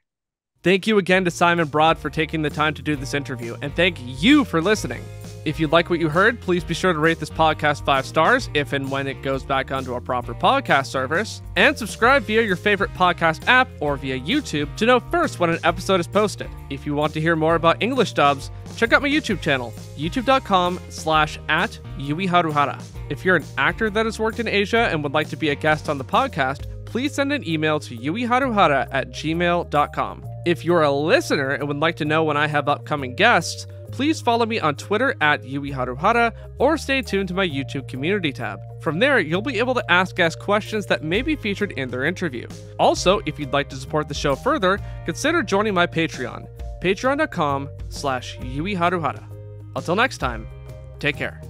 Thank you again to Simon Broad for taking the time to do this interview, and thank you for listening. If you like what you heard, please be sure to rate this podcast 5 stars if and when it goes back onto a proper podcast service, and subscribe via your favorite podcast app or via YouTube to know first when an episode is posted. If you want to hear more about English dubs, check out my YouTube channel, youtube.com/@yuiharuhara. If you're an actor that has worked in Asia and would like to be a guest on the podcast, please send an email to yuiharuhara@gmail.com. If you're a listener and would like to know when I have upcoming guests, please follow me on Twitter @yuiharuhara or stay tuned to my YouTube community tab. From there, you'll be able to ask guests questions that may be featured in their interview. Also, if you'd like to support the show further, consider joining my Patreon, patreon.com/yuiharuhara. Until next time, take care.